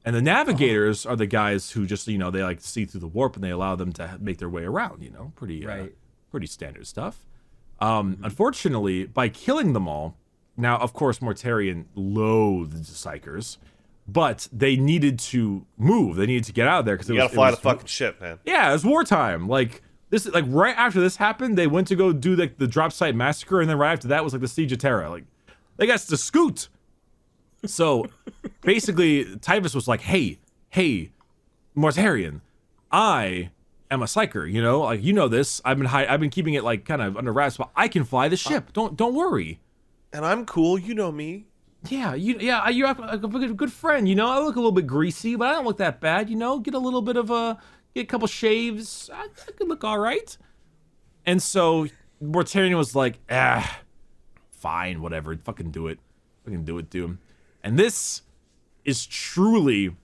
C: And the navigators are the guys who just, they like to see through the warp and they allow them to make their way around, pretty standard stuff. Unfortunately, by killing them all, now, of course, Mortarion loathed Psychers, but they needed to move. They needed to get out of there because
B: you gotta fly the fucking ship, man.
C: Yeah, it was wartime. Right after this happened, they went to go do the drop site massacre, and then right after that was the siege of Terra. Like, they got to scoot. So basically, Typhus was like, "Hey, Mortarion, I am a psyker. Like this. I've been keeping it like kind of under wraps, but I can fly the ship. Don't worry."
B: And I'm cool, you know me.
C: Yeah, you're a good friend. I look a little bit greasy, but I don't look that bad. Get a little bit of get a couple shaves. I could look all right. And so Mortarion was like, fine, whatever. Fucking do it. Fucking do it, dude. And this is truly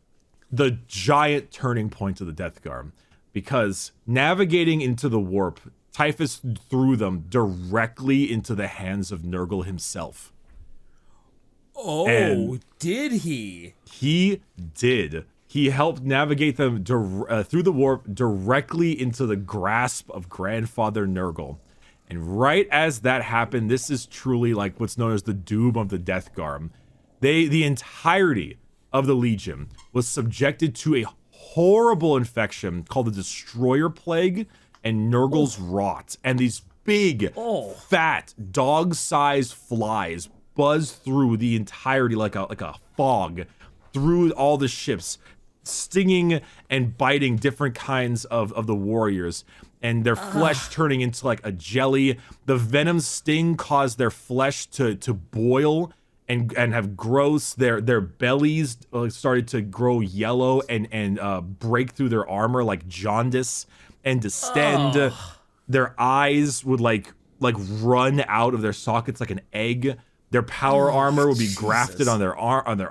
C: the giant turning point of the Death Guard, because navigating into the warp, Typhus threw them directly into the hands of Nurgle himself.
A: Oh,
C: And
A: did he?
C: He did. He helped navigate them through the warp directly into the grasp of Grandfather Nurgle. And right as that happened, this is truly like what's known as the doom of the Death Guard. The entirety of the Legion was subjected to a horrible infection called the Destroyer Plague and Nurgle's Rot. And these big, fat, dog-sized flies buzz through the entirety like a fog through all the ships, stinging and biting different kinds of the warriors, and their flesh turning into like a jelly. The venom sting caused their flesh to boil and have gross. Their bellies started to grow yellow and break through their armor like jaundice and distend. Their eyes would like run out of their sockets like an egg. Their power armor would be grafted on their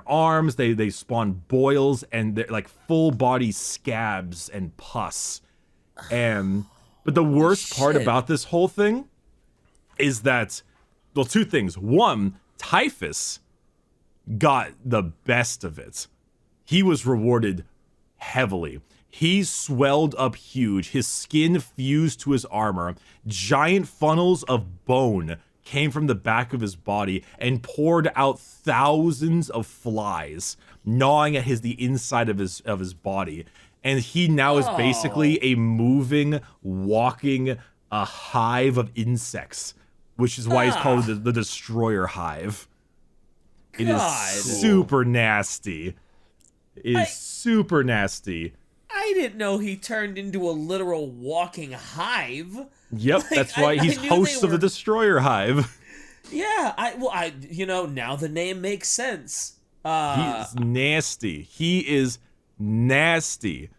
C: arms. They spawn boils and they're like full body scabs and pus. But the worst part about this whole thing is that, well, two things. One, Typhus got the best of it. He was rewarded heavily. He swelled up huge. His skin fused to his armor. Giant funnels of bone came from the back of his body and poured out thousands of flies, gnawing at the inside of his body. And he now is basically a moving, walking, a hive of insects, which is why he's called the Destroyer Hive. It is super nasty. It is super nasty.
A: I didn't know he turned into a literal walking hive.
C: Yep, that's why he's host of the Destroyer Hive.
A: Yeah, now the name makes sense.
C: He's nasty. He is nasty.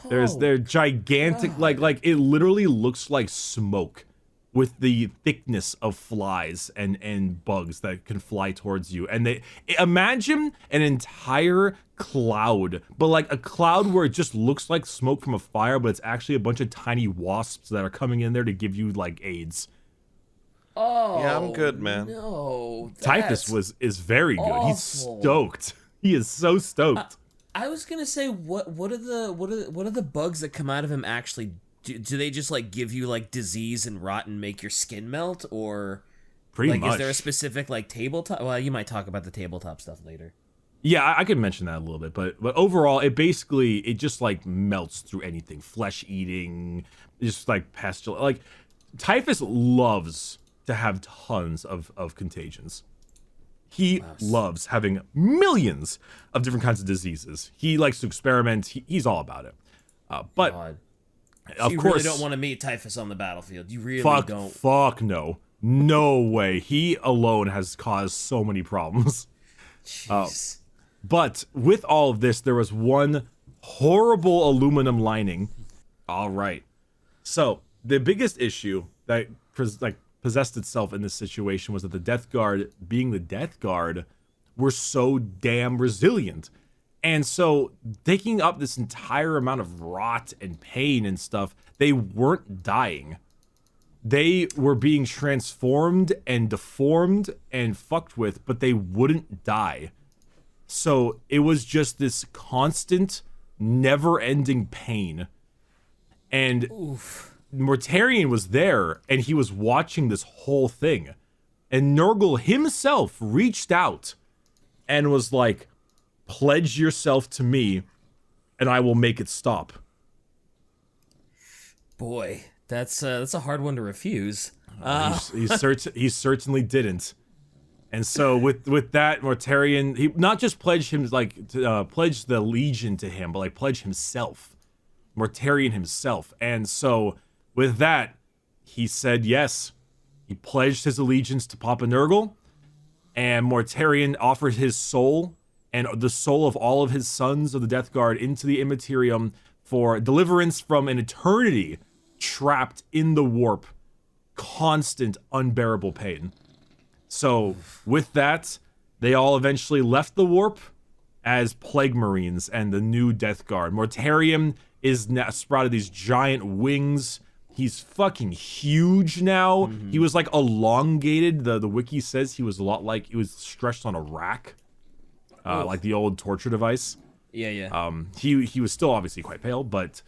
C: They're gigantic, like it literally looks like smoke with the thickness of flies and bugs that can fly towards you. And imagine an entire cloud, but like a cloud where it just looks like smoke from a fire, but it's actually a bunch of tiny wasps that are coming in there to give you like AIDS.
A: Oh,
B: yeah, I'm good, man.
A: No,
C: Typhus is very good.
A: Awful.
C: He's stoked. He is so stoked.
A: I was gonna say, what are the bugs that come out of him actually? Do they just like give you like disease and rot and make your skin melt, or
C: pretty much?
A: Is there a specific like tabletop? Well, you might talk about the tabletop stuff later.
C: Yeah, I can mention that a little bit, but overall, it just like melts through anything, flesh eating, just like pestilence. Like Typhus loves to have tons of contagions. He loves having millions of different kinds of diseases. He likes to experiment. He's all about it. But
A: God.
C: of
A: you
C: course,
A: really don't want to meet Typhus on the battlefield. You really don't.
C: Fuck no. No way. He alone has caused so many problems.
A: Jeez.
C: But with all of this, there was one horrible aluminum lining. All right. So the biggest issue that possessed itself in this situation was that the Death Guard, being the Death Guard, were so damn resilient. And so taking up this entire amount of rot and pain and stuff, they weren't dying. They were being transformed and deformed and fucked with, but they wouldn't die. So it was just this constant, never-ending pain. And Mortarion was there, and he was watching this whole thing. And Nurgle himself reached out and was like, pledge yourself to me, and I will make it stop.
A: Boy, that's a hard one to refuse.
C: He certainly didn't. And so with that, Mortarion, he not just pledged him pledge the legion to him, but like pledge himself, Mortarion himself. And so with that, he said yes. He pledged his allegiance to Papa Nurgle, and Mortarion offered his soul and the soul of all of his sons of the Death Guard into the Imperium for deliverance from an eternity trapped in the warp, constant, unbearable pain. So with that, they all eventually left the warp as Plague Marines and the new Death Guard. Mortarion is now sprouted these giant wings. He's fucking huge now. He was like elongated. The wiki says he was a lot like he was stretched on a rack, like the old torture device.
A: Yeah.
C: He was still obviously quite pale, but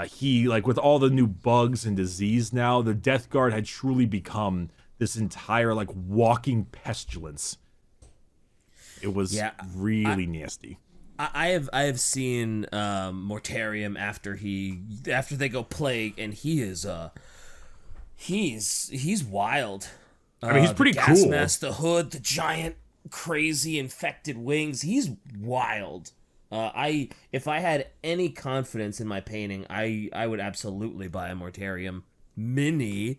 C: he, like, with all the new bugs and disease now, the Death Guard had truly become this entire like walking pestilence. It was really nasty.
A: I have seen Mortarion after they go plague, and he's wild.
C: I mean, he's pretty
A: gas
C: cool.
A: mask, the hood, the giant crazy infected wings. He's wild. If I had any confidence in my painting, I would absolutely buy a Mortarion mini.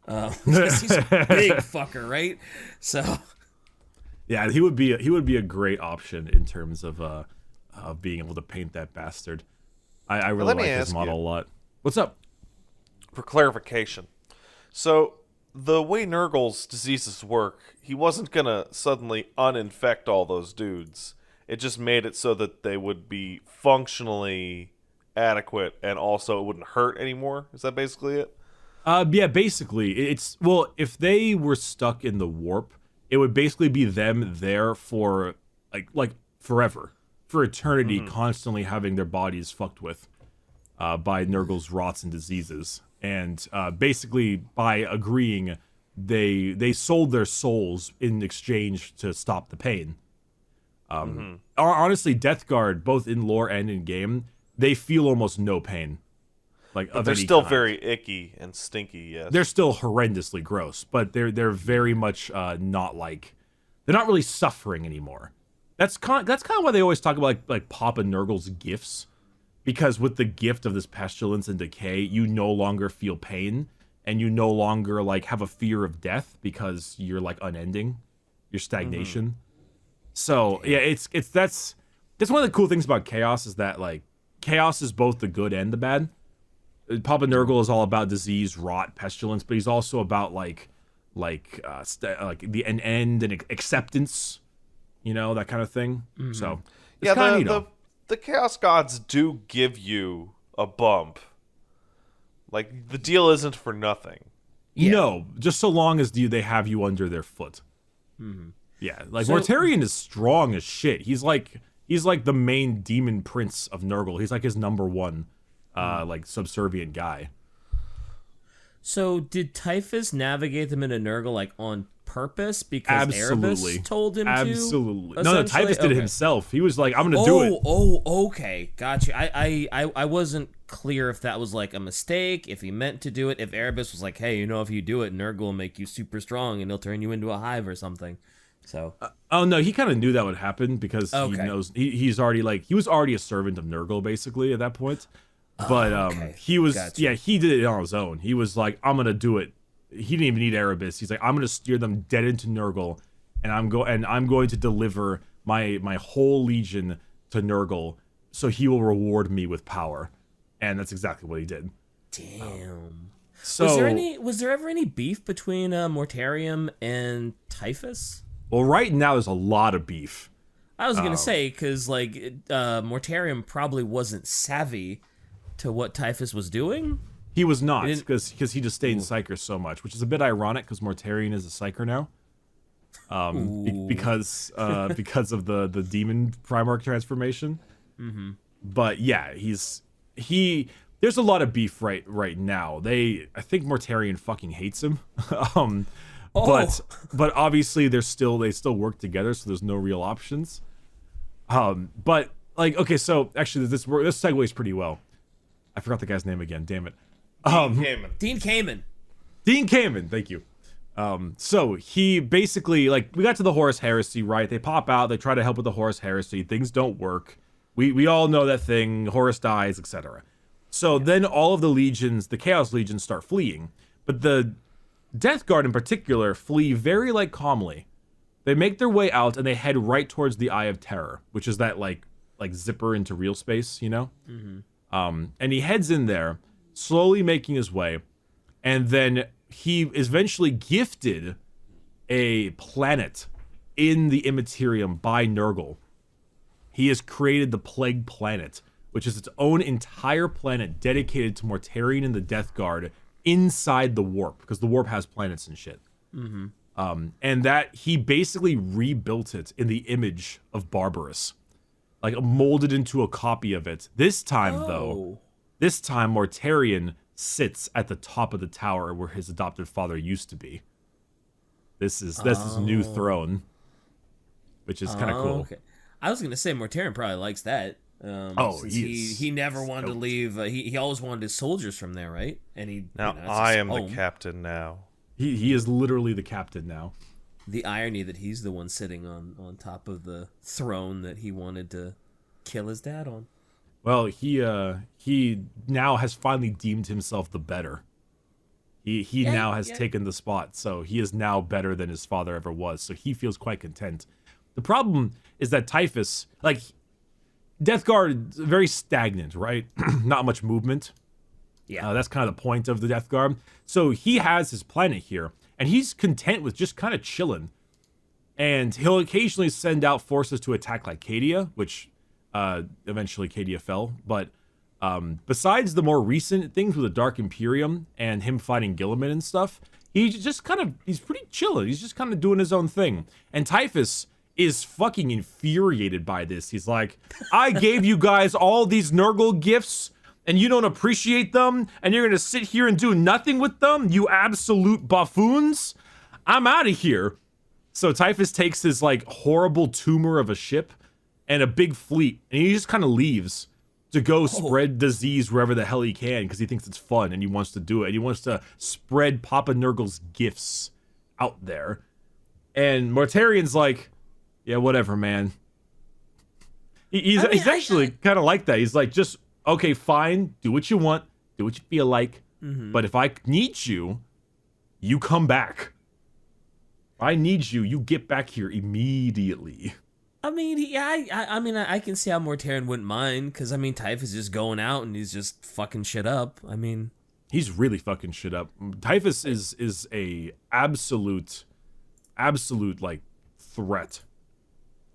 A: Because he's a big fucker, right? So
C: yeah, he would be a great option in terms of being able to paint that bastard. I really like his model a lot. What's up?
B: For clarification, so the way Nurgle's diseases work, he wasn't gonna suddenly uninfect all those dudes. It just made it so that they would be functionally adequate, and also it wouldn't hurt anymore. Is that basically it?
C: Yeah, basically, if they were stuck in the warp, it would basically be them there for like forever, for eternity, constantly having their bodies fucked with by Nurgle's rots and diseases. And basically, by agreeing, they sold their souls in exchange to stop the pain. Honestly, Death Guard, both in lore and in game, they feel almost no pain.
B: But they're still very icky and stinky. Yes,
C: they're still horrendously gross, but they're very much not like, they're not really suffering anymore. That's kind of why they always talk about like Papa Nurgle's gifts, because with the gift of this pestilence and decay, you no longer feel pain, and you no longer like have a fear of death because you're like unending, your stagnation. So yeah, that's one of the cool things about Chaos, is that like Chaos is both the good and the bad. Papa Nurgle is all about disease, rot, pestilence, but he's also about like an end and acceptance, that kind of thing. So it's kind of
B: the Chaos Gods do give you a bump. Like, the deal isn't for nothing.
C: Yeah. No, just so long as they have you under their foot. Yeah, like Mortarion is strong as shit. He's like the main demon prince of Nurgle. He's like his number one. Like subservient guy.
A: So did Typhus navigate them into Nurgle like on purpose because Erebus told him to?
C: Absolutely. No, Typhus did it himself. He was like, I'm gonna do it.
A: Oh, okay. Gotcha. I wasn't clear if that was like a mistake, if he meant to do it, if Erebus was like, hey, if you do it, Nurgle will make you super strong and he'll turn you into a hive or something. So
C: Oh no, he kind of knew that would happen because he
A: Okay.
C: knows he's already like he was already a servant of Nurgle basically at that point. But
A: okay.
C: he was
A: Gotcha.
C: yeah, he did it on his own. He was like, I'm gonna do it. He didn't even need Erebus. He's like, I'm gonna steer them dead into Nurgle, and I'm going to deliver my whole legion to Nurgle, so he will reward me with power. And that's exactly what he did.
A: Damn.
C: So
A: Was there ever any beef between Mortarion and Typhus?
C: well, right now there's a lot of beef.
A: I was gonna say because like Mortarion probably wasn't savvy to what Typhus was doing.
C: He was not
A: didn't-
C: because he just stayed in Psyker so much, which is a bit ironic because Mortarion is a Psyker now. Because of the demon Primarch transformation. Mm-hmm. But yeah, there's a lot of beef right now. I think Mortarion fucking hates him. But obviously they still work together, so there's no real options. But like okay, so actually this segues pretty well. I forgot the guy's name again. Damn it.
A: Dean Kamen.
C: Dean Kamen, thank you. So he basically like we got to the Horus heresy, right? They pop out, they try to help with the Horus heresy, things don't work. We all know that thing, Horus dies, etc. So then all of the legions, the Chaos Legions start fleeing. But the Death Guard in particular flee very like calmly. They make their way out and they head right towards the Eye of Terror, which is that like zipper into real space, you know? Mm-hmm. And he heads in there, slowly making his way, and then he is eventually gifted a planet in the Imperium by Nurgle. He has created the Plague Planet, which is its own entire planet dedicated to Mortarion and the Death Guard inside the warp, because the warp has planets and shit. Mm-hmm. And that he basically rebuilt it in the image of Barbarous, like molded into a copy of it. This time, though, Mortarion sits at the top of the tower where his adopted father used to be. This is his new throne, which is kind of cool.
A: Okay. I was gonna say Mortarion probably likes that. Since he never wanted to leave. He always wanted his soldiers from there, right? And
B: I am the captain now.
C: He is literally the captain now.
A: The irony that he's the one sitting on top of the throne that he wanted to kill his dad on.
C: Well, he now has finally deemed himself the better. He now has taken the spot, so he is now better than his father ever was. So he feels quite content. The problem is that Typhus, like Death Guard, very stagnant, right? Not much movement.
A: Yeah,
C: that's kind of the point of the Death Guard. So he has his planet here, and he's content with just kind of chilling. And he'll occasionally send out forces to attack like Cadia, which eventually Cadia fell. But besides the more recent things with the Dark Imperium and him fighting Guilliman and stuff, he's pretty chilling. He's just kind of doing his own thing. And Typhus is fucking infuriated by this. He's like, I gave you guys all these Nurgle gifts and you don't appreciate them, and you're gonna sit here and do nothing with them, you absolute buffoons. I'm out of here. So Typhus takes his like horrible tumor of a ship and a big fleet, and he just kind of leaves to go spread disease wherever the hell he can, because he thinks it's fun and he wants to do it. And he wants to spread Papa Nurgle's gifts out there. And Mortarion's like, yeah, whatever, man. He's actually kind of like that. He's like, just, okay, fine, do what you want, do what you feel like. Mm-hmm. But if I need you, you come back. If I need you, you get back here immediately.
A: I mean, I can see how Mortarion wouldn't mind, because, I mean, Typhus is just going out and he's just fucking shit up. I mean...
C: He's really fucking shit up. Typhus is a absolute, like, threat.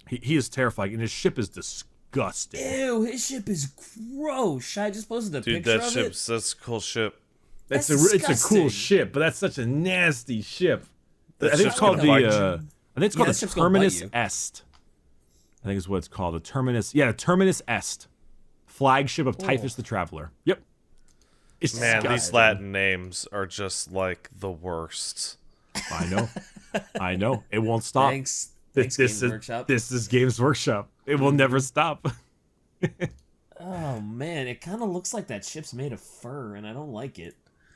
C: He is terrifying, and his ship is disgusting.
A: Ew, his ship is gross. I just posted a picture of it.
B: That's a cool ship.
C: It's a cool ship, but that's such a nasty ship. I think it's called the Terminus Est. I think is what it's called. The Terminus Est. Flagship of Typhus the Traveler. Yep.
B: Man, these Latin names are just like the worst.
C: I know. It won't stop.
A: Thanks Games Workshop.
C: This is Games Workshop. It will never stop.
A: Oh man, it kind of looks like that ship's made of fur, and I don't like it.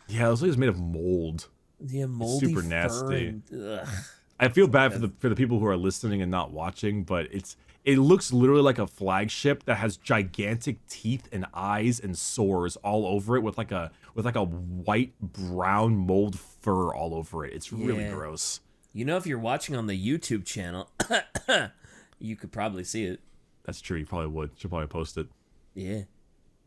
C: Yeah, it looks like it's made of mold.
A: Yeah, moldy
C: super
A: fur
C: nasty.
A: and,
C: I feel bad for the people who are listening and not watching, but it looks literally like a flagship that has gigantic teeth and eyes and sores all over it with like a white brown mold fur all over it. It's really gross.
A: You know, if you're watching on the YouTube channel, you could probably see it.
C: That's true. You probably would. Should probably post it.
A: Yeah.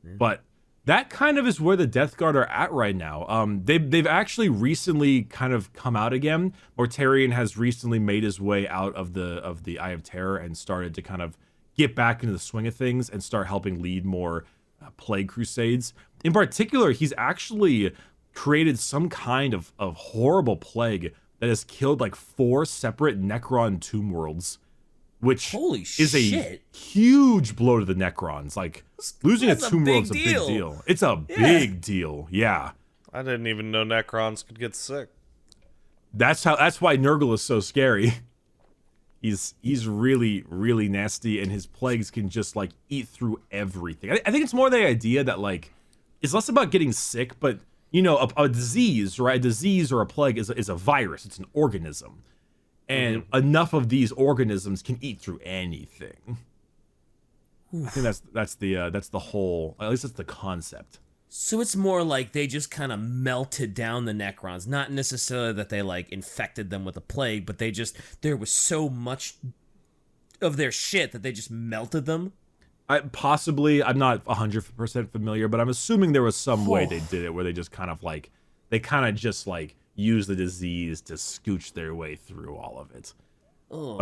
C: But that kind of is where the Death Guard are at right now. They've actually recently kind of come out again. Mortarion has recently made his way out of the Eye of Terror and started to kind of get back into the swing of things and start helping lead more plague crusades. In particular, he's actually created some kind of horrible plague that has killed like 4 separate Necron tomb worlds, which
A: Holy
C: is a
A: shit.
C: huge blow to the Necrons. Like, losing a
A: That's a
C: tomb
A: big
C: world's a big
A: deal.
C: deal. It's a big deal. Yeah.
B: I didn't even know Necrons could get sick.
C: That's why Nurgle is so scary. He's really, really nasty, and his plagues can just like eat through everything. I think it's more the idea that like it's less about getting sick, but you know, a disease, right? A disease or a plague is a virus. It's an organism. And enough of these organisms can eat through anything. I think that's the whole, at least that's the concept.
A: So it's more like they just kind of melted down the Necrons. Not necessarily that they like infected them with a plague, but there was so much of their shit that they just melted them.
C: Possibly, I'm not 100% familiar, but I'm assuming there was some way they did it where they just kind of like, use the disease to scooch their way through all of it.
A: Ugh.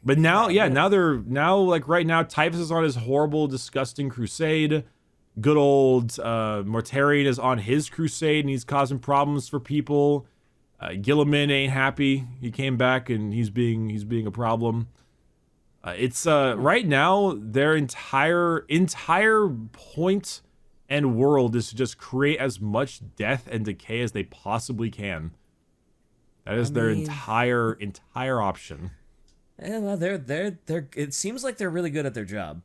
C: But now, right now, Typhus is on his horrible, disgusting crusade. Good old Mortarion is on his crusade, and he's causing problems for people. Gilliman ain't happy. He came back, and he's being a problem. It's right now their entire point and world is to just create as much death and decay as they possibly can. That is their entire option.
A: Yeah, well, they're it seems like they're really good at their job.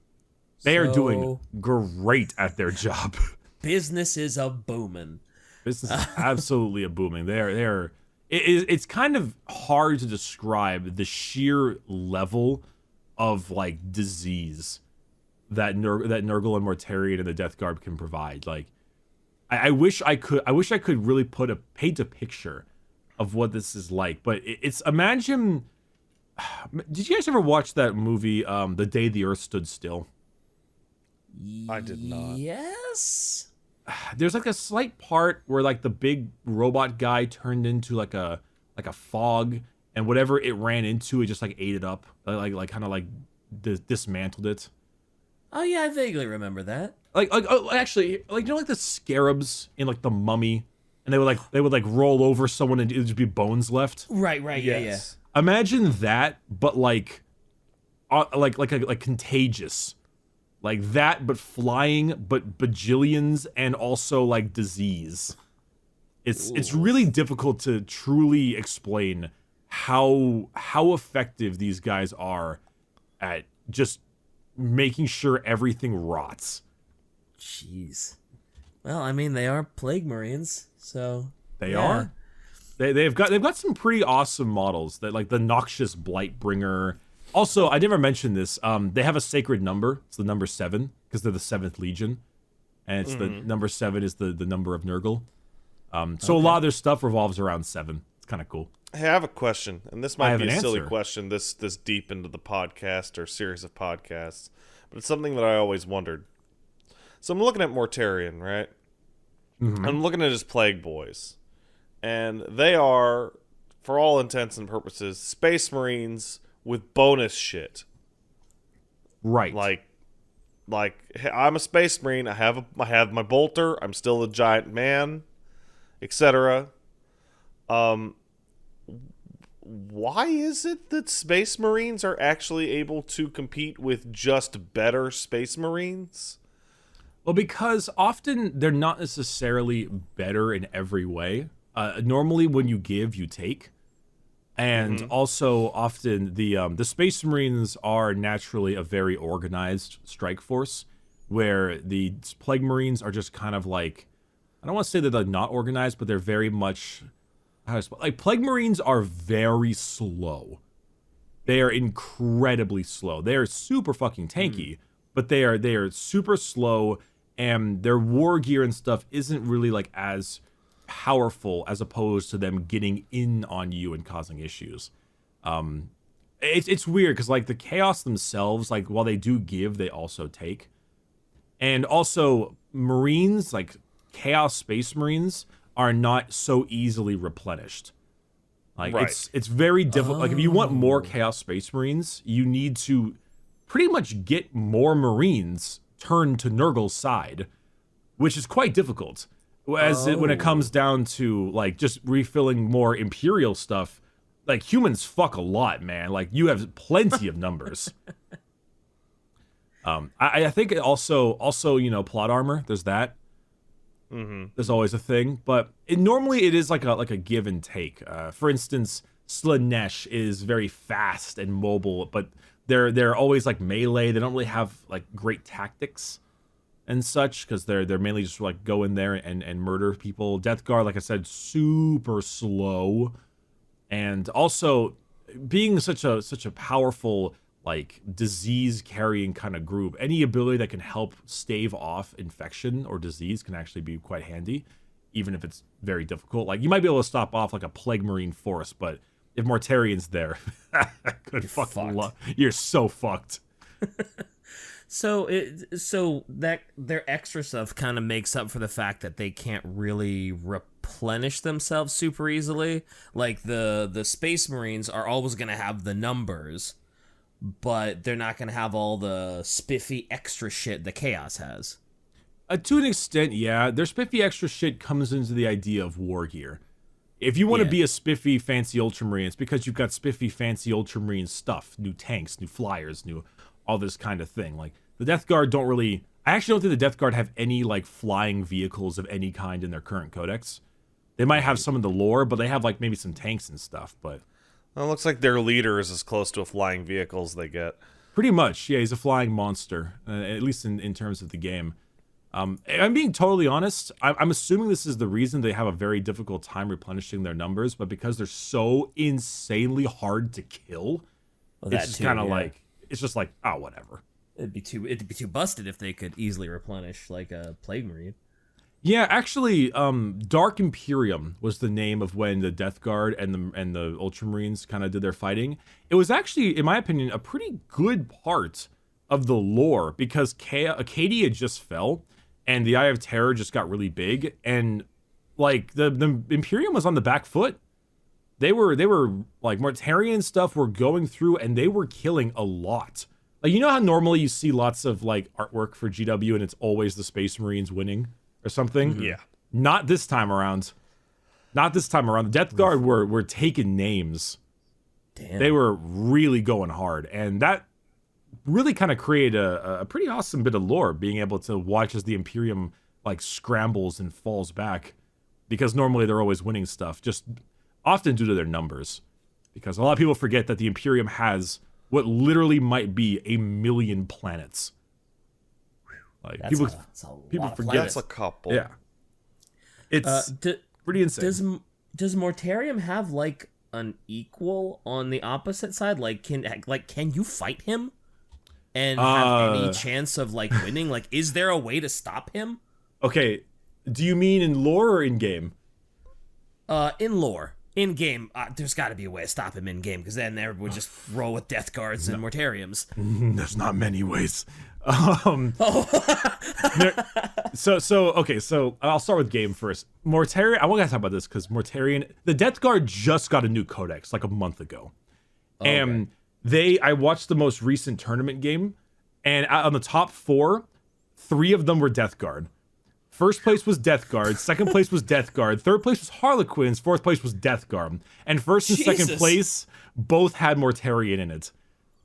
C: They are doing great at their job.
A: Business is a booming.
C: Business is absolutely a booming. It's kind of hard to describe the sheer level of like disease that Nurgle and Mortarion and the Death Guard can provide. Like, I wish I could really paint a picture of what this is like. But it's imagine. Did you guys ever watch that movie, The Day the Earth Stood Still?
B: I did not.
A: Yes.
C: There's like a slight part where like the big robot guy turned into like a fog, and whatever it ran into, it just like ate it up, like kind of like dismantled it.
A: Oh yeah, I vaguely remember that.
C: Actually, like, you know, like the scarabs in like The Mummy, and they would roll over someone and it would just be bones left.
A: Right. Yeah.
B: Yes.
C: Imagine that, but like contagious, like that, but flying, but bajillions, and also like disease. It's really difficult to truly explain how effective these guys are at just making sure everything rots.
A: Jeez. Well, I mean, they are plague marines, so
C: They are. They've got some pretty awesome models. That like the Noxious Blightbringer. Also, I never mentioned this. They have a sacred number. It's the number 7 because they're the 7th Legion, and it's the number 7 is the number of Nurgle. So a lot of their stuff revolves around 7. It's kind of cool.
B: Hey, I have a question, and this might be a silly
C: answer.
B: question this deep into the podcast or series of podcasts, but it's something that I always wondered. So I'm looking at Mortarion, right?
C: Mm-hmm.
B: I'm looking at his Plague Boys, and they are, for all intents and purposes, Space Marines with bonus shit.
C: Right.
B: Like hey, I'm a Space Marine. I have my bolter. I'm still a giant man, etc. Why is it that Space Marines are actually able to compete with just better Space Marines?
C: Well, because often they're not necessarily better in every way. Normally, when you give, you take. And also, often, the Space Marines are naturally a very organized strike force, where the Plague Marines are just kind of like, I don't want to say that they're not organized, but they're very much like Plague Marines are very slow. They are incredibly slow. They are super fucking tanky, but they are super slow, and their war gear and stuff isn't really like as powerful as opposed to them getting in on you and causing issues. It's weird because like the chaos themselves, like while they do give, they also take. And also Marines, like Chaos Space Marines, are not so easily replenished. Like it's very difficult. Like if you want more Chaos Space Marines, you need to pretty much get more Marines turned to Nurgle's side, which is quite difficult. When it comes down to like just refilling more Imperial stuff, like humans fuck a lot, man. Like you have plenty of numbers. I think it also plot armor. There's that. There's always a thing, but normally it is like a give and take. For instance, Slanesh is very fast and mobile, but they're always like melee. They don't really have like great tactics and such because they're mainly just like go in there and murder people. Death Guard, like I said, super slow, and also being such a powerful like disease carrying kind of group, any ability that can help stave off infection or disease can actually be quite handy, even if it's very difficult. Like you might be able to stop off like a Plague Marine force, but if Mortarion's there, you're so fucked.
A: So that their extra stuff kind of makes up for the fact that they can't really replenish themselves super easily. Like the Space Marines are always going to have the numbers, but they're not going to have all the spiffy extra shit the Chaos has.
C: To an extent, yeah. Their spiffy extra shit comes into the idea of war gear. If you want to be a spiffy, fancy Ultramarine, it's because you've got spiffy, fancy Ultramarine stuff. New tanks, new flyers, new all this kind of thing. Like, the Death Guard don't really... I actually don't think the Death Guard have any, like, flying vehicles of any kind in their current codex. They might have some of the lore, but they have, like, maybe some tanks and stuff, but...
B: Well, it looks like their leader is as close to a flying vehicle as they get.
C: Pretty much, yeah. He's a flying monster, at least in terms of the game. I'm being totally honest. I'm assuming this is the reason they have a very difficult time replenishing their numbers, but because they're so insanely hard to kill, it's just kind of like it's just like whatever.
A: It'd be too busted if they could easily replenish like a Plague Marine.
C: Yeah, actually, Dark Imperium was the name of when the Death Guard and the Ultramarines kind of did their fighting. It was actually, in my opinion, a pretty good part of the lore because Acadia just fell, and the Eye of Terror just got really big, and like the Imperium was on the back foot. They were like Mortarion stuff were going through, and they were killing a lot. Like you know how normally you see lots of like artwork for GW, and it's always the Space Marines winning or something.
B: Yeah.
C: Not this time around. Not this time around. The Death Guard were taking names.
A: Damn.
C: They were really going hard, and that really kind of created a pretty awesome bit of lore, being able to watch as the Imperium like scrambles and falls back, because normally they're always winning stuff, just often due to their numbers. Because a lot of people forget that the Imperium has what literally might be 1 million planets. Like people forget
B: That's a couple.
C: Yeah, it's pretty insane.
A: Does Mortarion have like an equal on the opposite side? Like can you fight him and have any chance of like winning? Like, is there a way to stop him?
C: Okay, do you mean in lore or in game?
A: In lore. In game, there's got to be a way to stop him in game, because then everyone would just roll with Death Guards and Mortariums.
C: There's not many ways. So I'll start with game first. Mortarion, I want to talk about this because Mortarion, the Death Guard just got a new codex like a month ago, and I watched the most recent tournament game, and on the top 4, 3 of them were Death Guard. First place was Death Guard, second place was Death Guard, third place was Harlequins, fourth place was Death Guard. And first and second place both had Mortarion in it.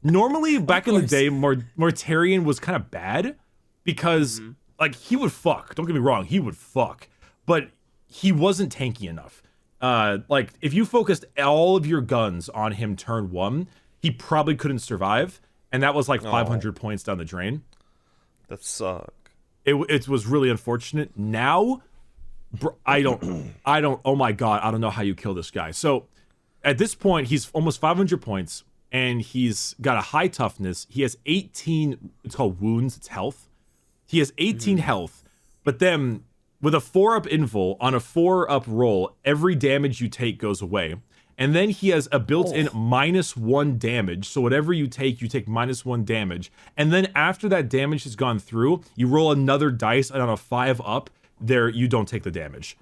C: Normally, back in the day, Mortarion was kind of bad because, like, he would fuck. Don't get me wrong, he would fuck. But he wasn't tanky enough. Like, if you focused all of your guns on him turn 1, he probably couldn't survive. And that was like 500 points down the drain.
B: That sucked.
C: It was really unfortunate. Now, Bro, I don't. Oh my god, I don't know how you kill this guy. So, at this point, he's almost 500 points, and he's got a high toughness. He has 18. It's called wounds. It's health. He has 18 health, but then with a 4-up invul on a 4-up roll, every damage you take goes away. And then he has a built-in -1 damage. So whatever you take -1 damage. And then after that damage has gone through, you roll another dice, and on a 5-up, there you don't take the damage.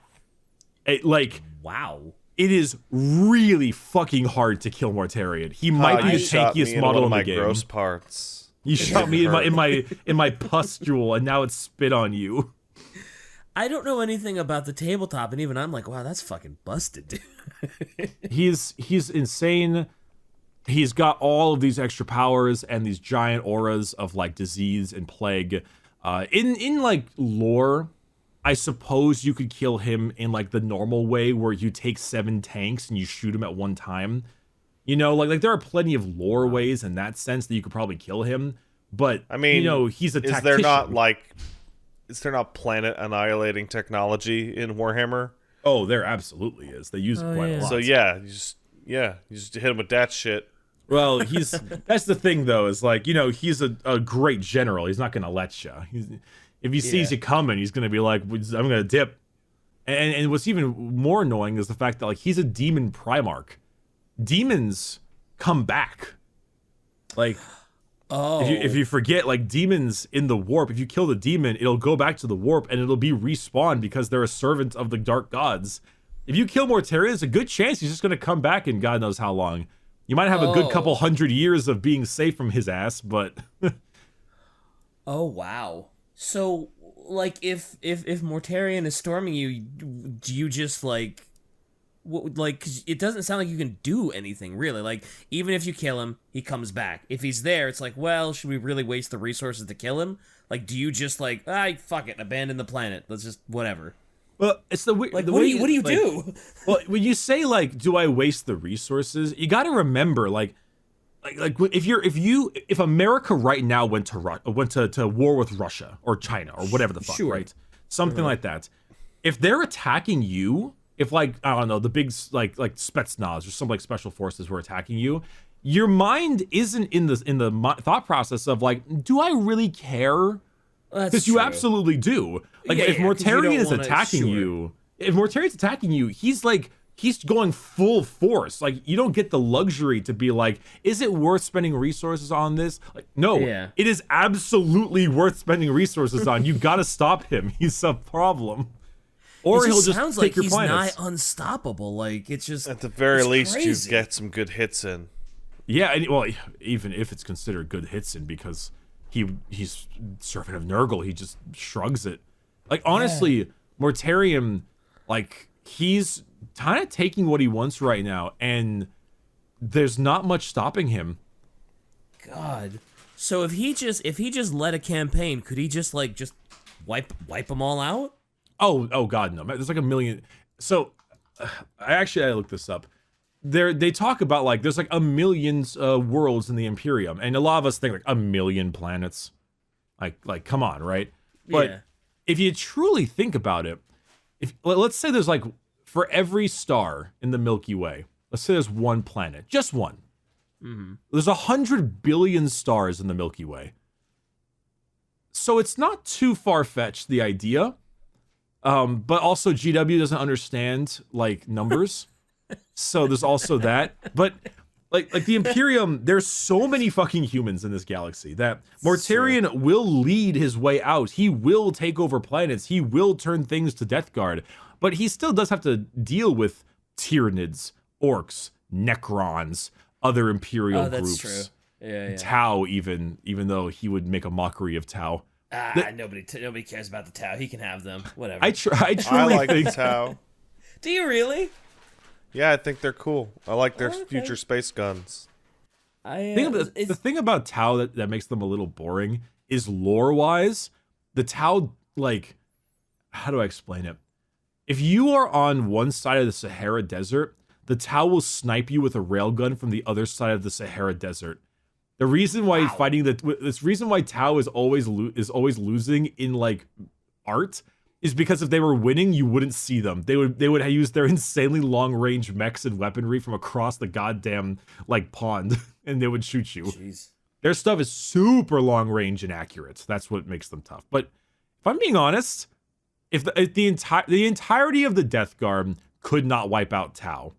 A: Wow.
C: It is really fucking hard to kill Mortarion. He might be the tankiest model in the game.
B: Gross parts.
C: You shot me in my pustule, and now it's spit on you.
A: I don't know anything about the tabletop, and even I'm like, wow, that's fucking busted, dude.
C: He's insane. He's got all of these extra powers and these giant auras of like disease and plague. In like lore, I suppose you could kill him in like the normal way where you take 7 tanks and you shoot him at one time. You know, like there are plenty of lore ways in that sense that you could probably kill him. But I mean, you know, he's a tactician.
B: Is there not planet annihilating technology in Warhammer?
C: Oh, there absolutely is. They use it quite a lot.
B: So you just hit him with that shit.
C: Well, that's the thing though, is like, you know, he's a great general. He's not gonna let you. If he sees you coming, he's gonna be like, I'm gonna dip. And what's even more annoying is the fact that like he's a demon primarch. Demons come back. Like, if you forget, like demons in the warp, if you kill the demon, it'll go back to the warp and it'll be respawned because they're a servant of the dark gods. If you kill Mortarion, there's a good chance he's just gonna come back in God knows how long. You might have a good couple 100 years of being safe from his ass, but
A: oh wow. So like if Mortarion is storming you, do you just like 'cause it doesn't sound like you can do anything really. Like even if you kill him, he comes back. If he's there, it's like, well, should we really waste the resources to kill him? Like, do you just like, fuck it, abandon the planet? Let's just whatever.
C: Well, it's what
A: do you do?
C: Well, when you say like, do I waste the resources? You got to remember, like if America right now went to war with Russia or China or whatever the fuck, right? Something like that. If they're attacking you, if like I don't know, the big like Spetsnaz or some like special forces were attacking you, your mind isn't in the thought process of like, do I really care? Because you absolutely do. Like if Mortarion is attacking you, if Mortarion's attacking you, he's going full force. Like you don't get the luxury to be like, is it worth spending resources on this? Like, no, it is absolutely worth spending resources on. You got to stop him. He's a problem. Or he'll just
A: sounds
C: take
A: like
C: your
A: he's
C: planets.
A: nigh unsurmountable. Like it's just
B: at the very least
A: crazy.
B: you get some good hits in.
C: Yeah, and, well, even if it's considered good hits in because he's servant of Nurgle, he just shrugs it. Like honestly, Mortarion, like he's kind of taking what he wants right now, and there's not much stopping him.
A: God. So if he just led a campaign, could he just wipe them all out?
C: Oh God, no. There's like a million. So I looked this up. They talk about like there's like a million worlds in the Imperium, and a lot of us think like a million planets. Like come on, right? But if you truly think about it, let's say there's like for every star in the Milky Way, let's say there's one planet, just one. Mm-hmm. There's 100 billion stars in the Milky Way. So it's not too far-fetched, the idea. But also GW doesn't understand like numbers. So there's also that. But like the Imperium, there's so many fucking humans in this galaxy that Mortarion will lead his way out. He will take over planets. He will turn things to Death Guard. But he still does have to deal with Tyranids, Orcs, Necrons, other Imperial groups.
A: True. Yeah.
C: Tau even though he would make a mockery of Tau.
A: Nobody cares about the Tau. He can have them. Whatever.
C: I truly
B: like
C: think
B: the Tau.
A: Do you really?
B: Yeah, I think they're cool. I like their future space guns.
C: The thing about Tau that makes them a little boring is lore-wise, the Tau, like, how do I explain it? If you are on one side of the Sahara Desert, the Tau will snipe you with a railgun from the other side of the Sahara Desert. The reason why this reason why Tau is always losing in like art is because if they were winning, you wouldn't see them. They would use their insanely long range mechs and weaponry from across the goddamn like pond, and they would shoot you.
A: Jeez.
C: Their stuff is super long range and accurate. That's what makes them tough. But if I'm being honest, if the entirety of the Death Guard could not wipe out Tau,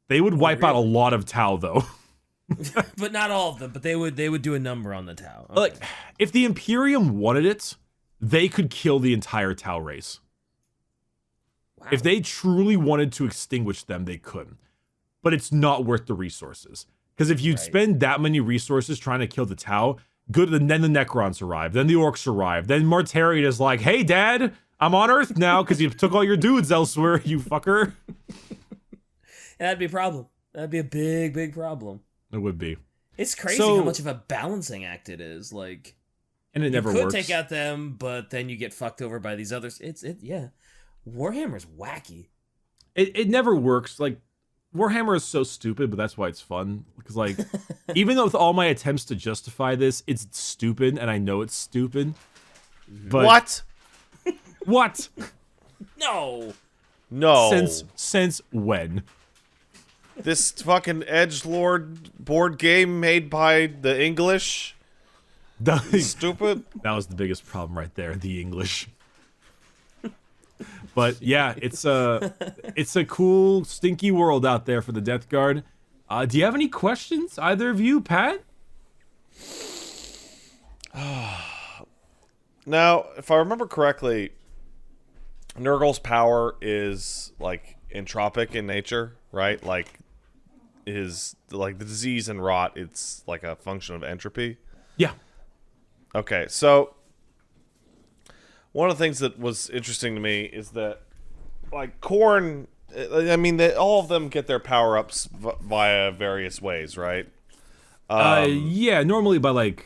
C: they would wipe out a lot of Tau though.
A: But not all of them. But they would do a number on the Tau. Okay.
C: Like, if the Imperium wanted it, they could kill the entire Tau race.
A: Wow.
C: If they truly wanted to extinguish them, they could. But it's not worth the resources. Because if you'd spend that many resources trying to kill the Tau, good, and then the Necrons arrive, then the Orcs arrive, then Mortarion is like, hey, Dad, I'm on Earth now because you took all your dudes elsewhere, you fucker.
A: That'd be a problem. That'd be a big, big problem.
C: It would be.
A: It's crazy how much of a balancing act it is. Like,
C: and it never
A: works. You
C: works.
A: could take out them, but then you get fucked over by these others. Yeah. Warhammer's wacky.
C: It never works. Like, Warhammer is so stupid, but that's why it's fun. Because, like, even though with all my attempts to justify this, it's stupid, and I know it's stupid. But
B: What?
C: What?
A: No.
C: Since when?
B: This fucking edgelord board game made by the English? Stupid?
C: That was the biggest problem right there, the English. But yeah, it's a cool, stinky world out there for the Death Guard. Do you have any questions, either of you, Pat?
B: Now, if I remember correctly, Nurgle's power is like entropic in nature, right? Like the disease and rot, it's like a function of entropy.
C: Yeah.
B: Okay, so one of the things that was interesting to me is that, like, Khorne, I mean, all of them get their power-ups via various ways, right?
C: Yeah, normally by, like,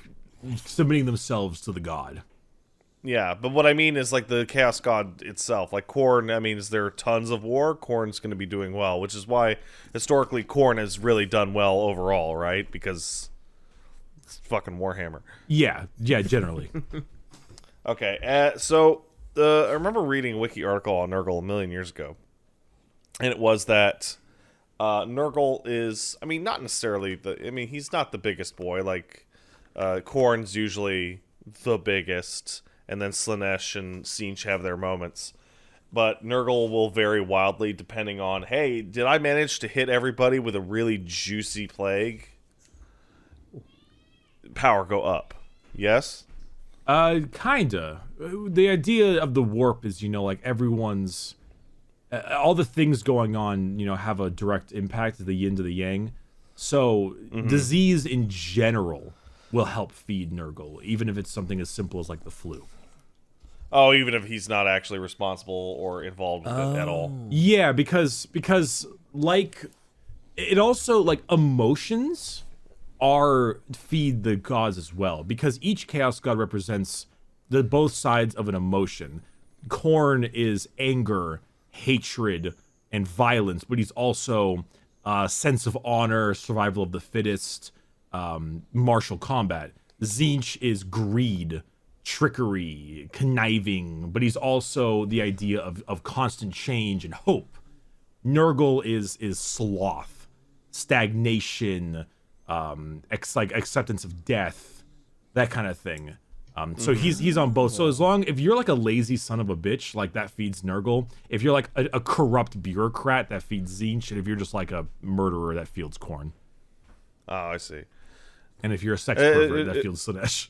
C: submitting themselves to the god.
B: Yeah, but what I mean is, like, the Chaos God itself. Like, Khorne, I mean, is there tons of war? Khorne's going to be doing well, which is why, historically, Khorne has really done well overall, right? Because it's fucking Warhammer.
C: Yeah, generally.
B: Okay, so I remember reading a wiki article on Nurgle a million years ago, and it was that Nurgle is, I mean, not necessarily he's not the biggest boy. Like, Khorne's usually the biggest, and then Slaanesh and Tzeentch have their moments. But Nurgle will vary wildly depending on, hey, did I manage to hit everybody with a really juicy plague? Power go up. Yes?
C: Kinda. The idea of the warp is, like, everyone's... all the things going on, have a direct impact of the yin to the yang. So, disease in general will help feed Nurgle, even if it's something as simple as, like, the flu.
B: Oh, even if he's not actually responsible or involved with it at all.
C: Yeah, because like, it also, like, emotions feed the gods as well, because each Chaos God represents both sides of an emotion. Khorne is anger, hatred, and violence, but he's also sense of honor, survival of the fittest, martial combat. Tzeentch is greed, trickery, conniving, but he's also the idea of constant change and hope. Nurgle is sloth, stagnation, acceptance of death, that kind of thing. So he's on both. So if you're like a lazy son of a bitch, like, that feeds Nurgle. If you're like a corrupt bureaucrat, that feeds Tzeentch. And if you're just like a murderer, that feeds Khorne.
B: Oh, I see.
C: And if you're a sex pervert, that feeds Slaanesh.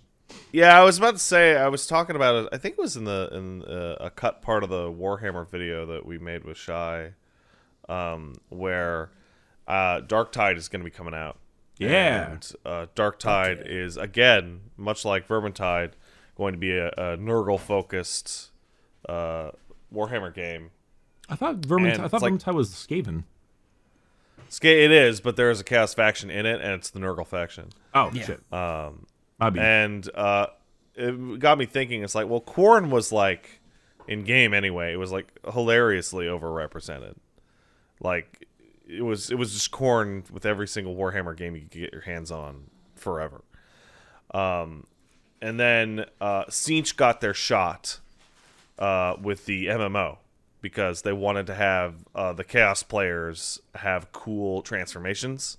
B: Yeah, I was about to say, I was talking about it, I think it was in a cut part of the Warhammer video that we made with Shy, where Darktide is going to be coming out.
C: Yeah.
B: And Darktide is, again, much like Vermintide, going to be a Nurgle-focused Warhammer game.
C: I thought Vermintide was Skaven.
B: It is, but there is a Chaos faction in it, and it's the Nurgle faction.
C: Oh, shit.
B: And it got me thinking, it's like, well, Khorne was, like, in game anyway, it was, like, hilariously overrepresented. Like, it was just Khorne with every single Warhammer game you could get your hands on forever. And then Tzeentch got their shot with the MMO because they wanted to have the Chaos players have cool transformations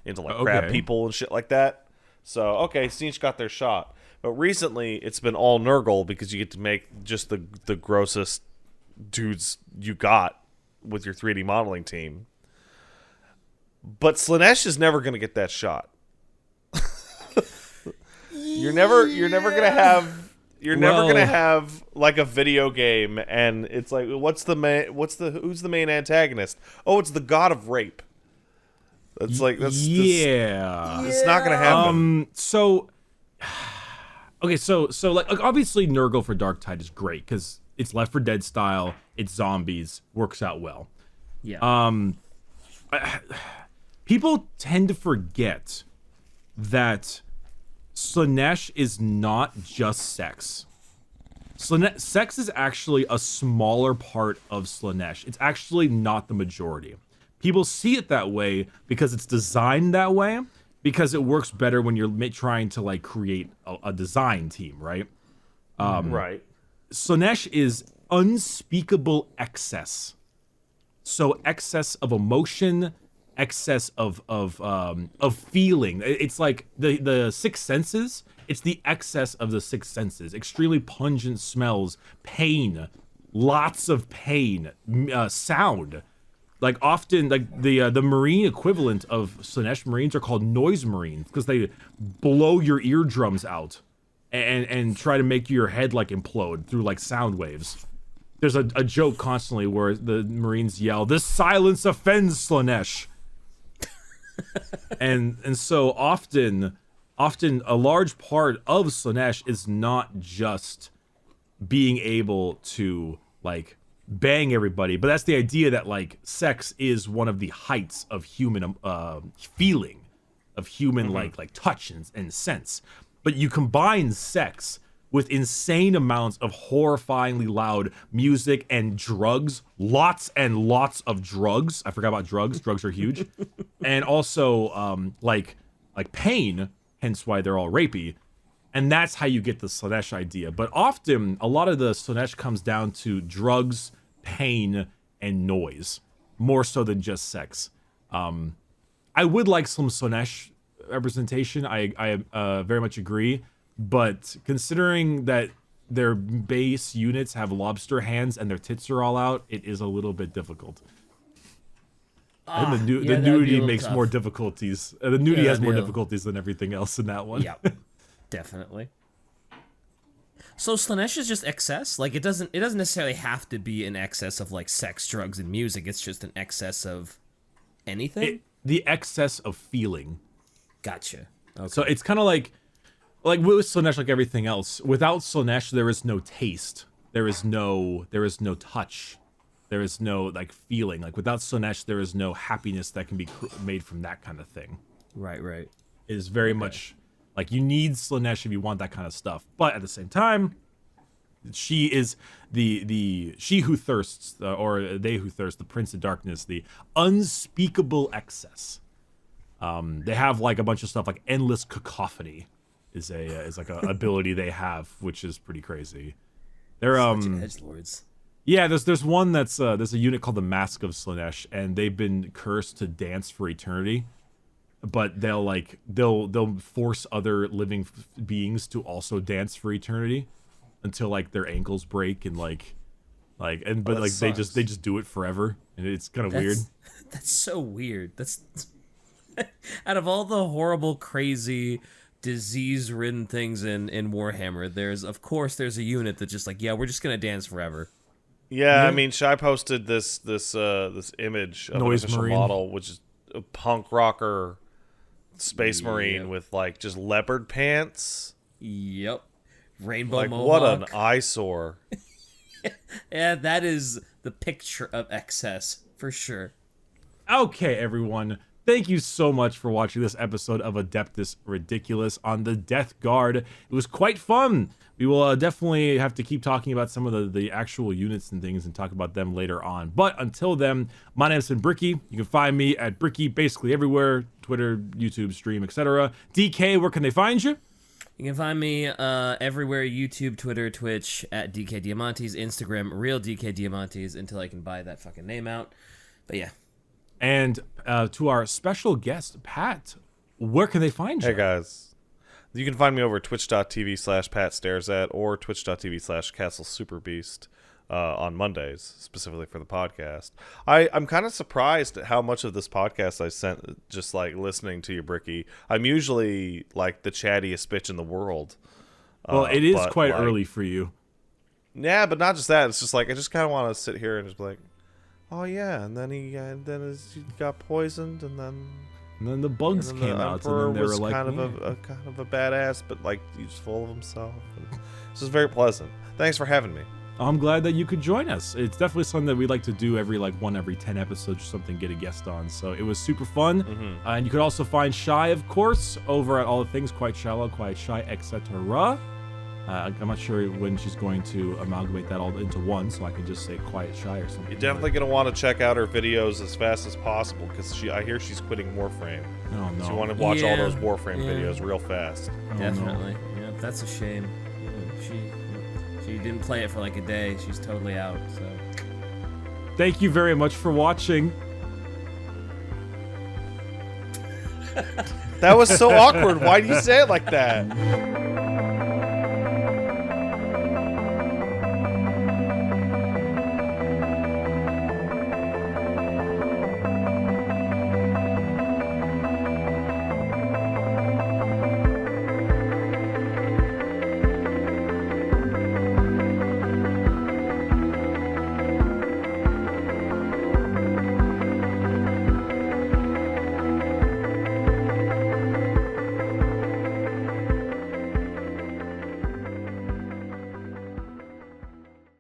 B: into like crab people and shit like that. So okay, Siege got their shot, but recently it's been all Nurgle because you get to make just the grossest dudes you got with your 3D modeling team. But Slaanesh is never going to get that shot. You're never gonna have like a video game and it's like who's the main antagonist? Oh, it's the god of rape. It's not gonna happen.
C: So like obviously Nurgle for Darktide is great because it's Left 4 Dead style, it's zombies, works out well.
A: Yeah.
C: People tend to forget that Slaanesh is not just sex. Sex is actually a smaller part of Slaanesh. It's actually not the majority. People see it that way because it's designed that way, because it works better when you're trying to like create a design team, right?
B: Right.
C: Slaanesh is unspeakable excess. So excess of emotion, excess of feeling. It's like the six senses. It's the excess of the six senses. Extremely pungent smells, pain, lots of pain, sound. Like often, like the marine equivalent of Slaanesh Marines are called noise marines because they blow your eardrums out and try to make your head like implode through like sound waves. There's a joke constantly where the Marines yell, "This silence offends Slaanesh." and so often a large part of Slaanesh is not just being able to like bang everybody, but that's the idea that like sex is one of the heights of human feeling, of human like touch and sense. But you combine sex with insane amounts of horrifyingly loud music and drugs, lots and lots of drugs. I forgot about drugs. Drugs are huge. And also like pain, hence why they're all rapey. And that's how you get the Slaanesh idea. But often a lot of the Slaanesh comes down to drugs, pain, and noise, more so than just sex. I would like some Slaanesh representation. I very much agree. But considering that their base units have lobster hands and their tits are all out, it is a little bit difficult. And the nudity makes
A: tough.
C: more difficulties. The nudity has more difficulties than everything else in that one.
A: Yeah, definitely. So Slaanesh is just excess? Like it doesn't necessarily have to be an excess of like sex, drugs, and music. It's just an excess of anything?
C: The excess of feeling.
A: Gotcha. Okay.
C: So it's kind of like with Slaanesh, like everything else, without Slaanesh, there is no taste. There is no touch. There is no like feeling. Like without Slaanesh, there is no happiness that can be made from that kind of thing.
A: Right.
C: It is very much like you need Slaanesh if you want that kind of stuff. But at the same time, she is the she who thirsts, or they who thirst, the Prince of Darkness, the unspeakable excess. They have like a bunch of stuff like endless cacophony. Is like a ability they have, which is pretty crazy. They're
A: edgelords.
C: Yeah, there's one there's a unit called the Mask of Slaanesh, and they've been cursed to dance for eternity. But they'll force other living beings to also dance for eternity until like their ankles break and they just do it forever, and it's kind of weird.
A: That's so weird. That's out of all the horrible, crazy, disease-ridden things in Warhammer, there's a unit that just like, yeah, we're just gonna dance forever.
B: Yeah, I mean, Shai posted this image of
C: Noise
B: an official
C: Marine
B: model, which is a punk rocker Space Marine with like just leopard pants.
A: Yep. Rainbow
B: like
A: mohawk.
B: what an eyesore.
A: Yeah, that is the picture of excess for sure.
C: Okay, everyone. Thank you so much for watching this episode of Adeptus Ridiculous on the Death Guard. It was quite fun. We will definitely have to keep talking about some of the actual units and things and talk about them later on. But until then, my name's been Bricky. You can find me at Bricky basically everywhere. Twitter, YouTube, stream, etc. DK, where can they find you?
A: You can find me everywhere: YouTube, Twitter, Twitch at DK Diamantes, Instagram real DK Diamantes until I can buy that fucking name out. But yeah.
C: And to our special guest, Pat, where can they find you?
B: Hey guys, you can find me over twitch.tv/PatStaresAt or twitch.tv/CastleSuperBeast on Mondays, specifically for the podcast. I'm kind of surprised at how much of this podcast I sent just like listening to you, Bricky. I'm usually like the chattiest bitch in the world.
C: Well, it is quite
B: like,
C: early for you.
B: Yeah, but not just that. It's just like I just kind of want to sit here and just be like, oh yeah, and then he got poisoned, and then
C: the bugs
B: and
C: came
B: the
C: out, and
B: Emperor
C: then they were
B: was
C: like,
B: kind of a badass, but like he's full of himself. And this is very pleasant. Thanks for having me.
C: I'm glad that you could join us. It's definitely something that we like to do every 10 episodes or something, get a guest on. So it was super fun.
B: Mm-hmm.
C: And you could also find Shy, of course, over at all the things Quite Shallow, Quite Shy, etc. I'm not sure when she's going to amalgamate that all into one, so I can just say Quiet Shy or something.
B: You're definitely going to want to check out her videos as fast as possible because I hear she's quitting Warframe.
C: Oh, no.
B: So you want to watch all those Warframe
A: Yeah.
B: videos real fast.
C: Oh,
A: Definitely.
C: no.
A: Yeah, that's a shame. She didn't play it for like a day. She's totally out. So.
C: Thank you very much for watching.
B: That was so awkward. Why do you say it like that?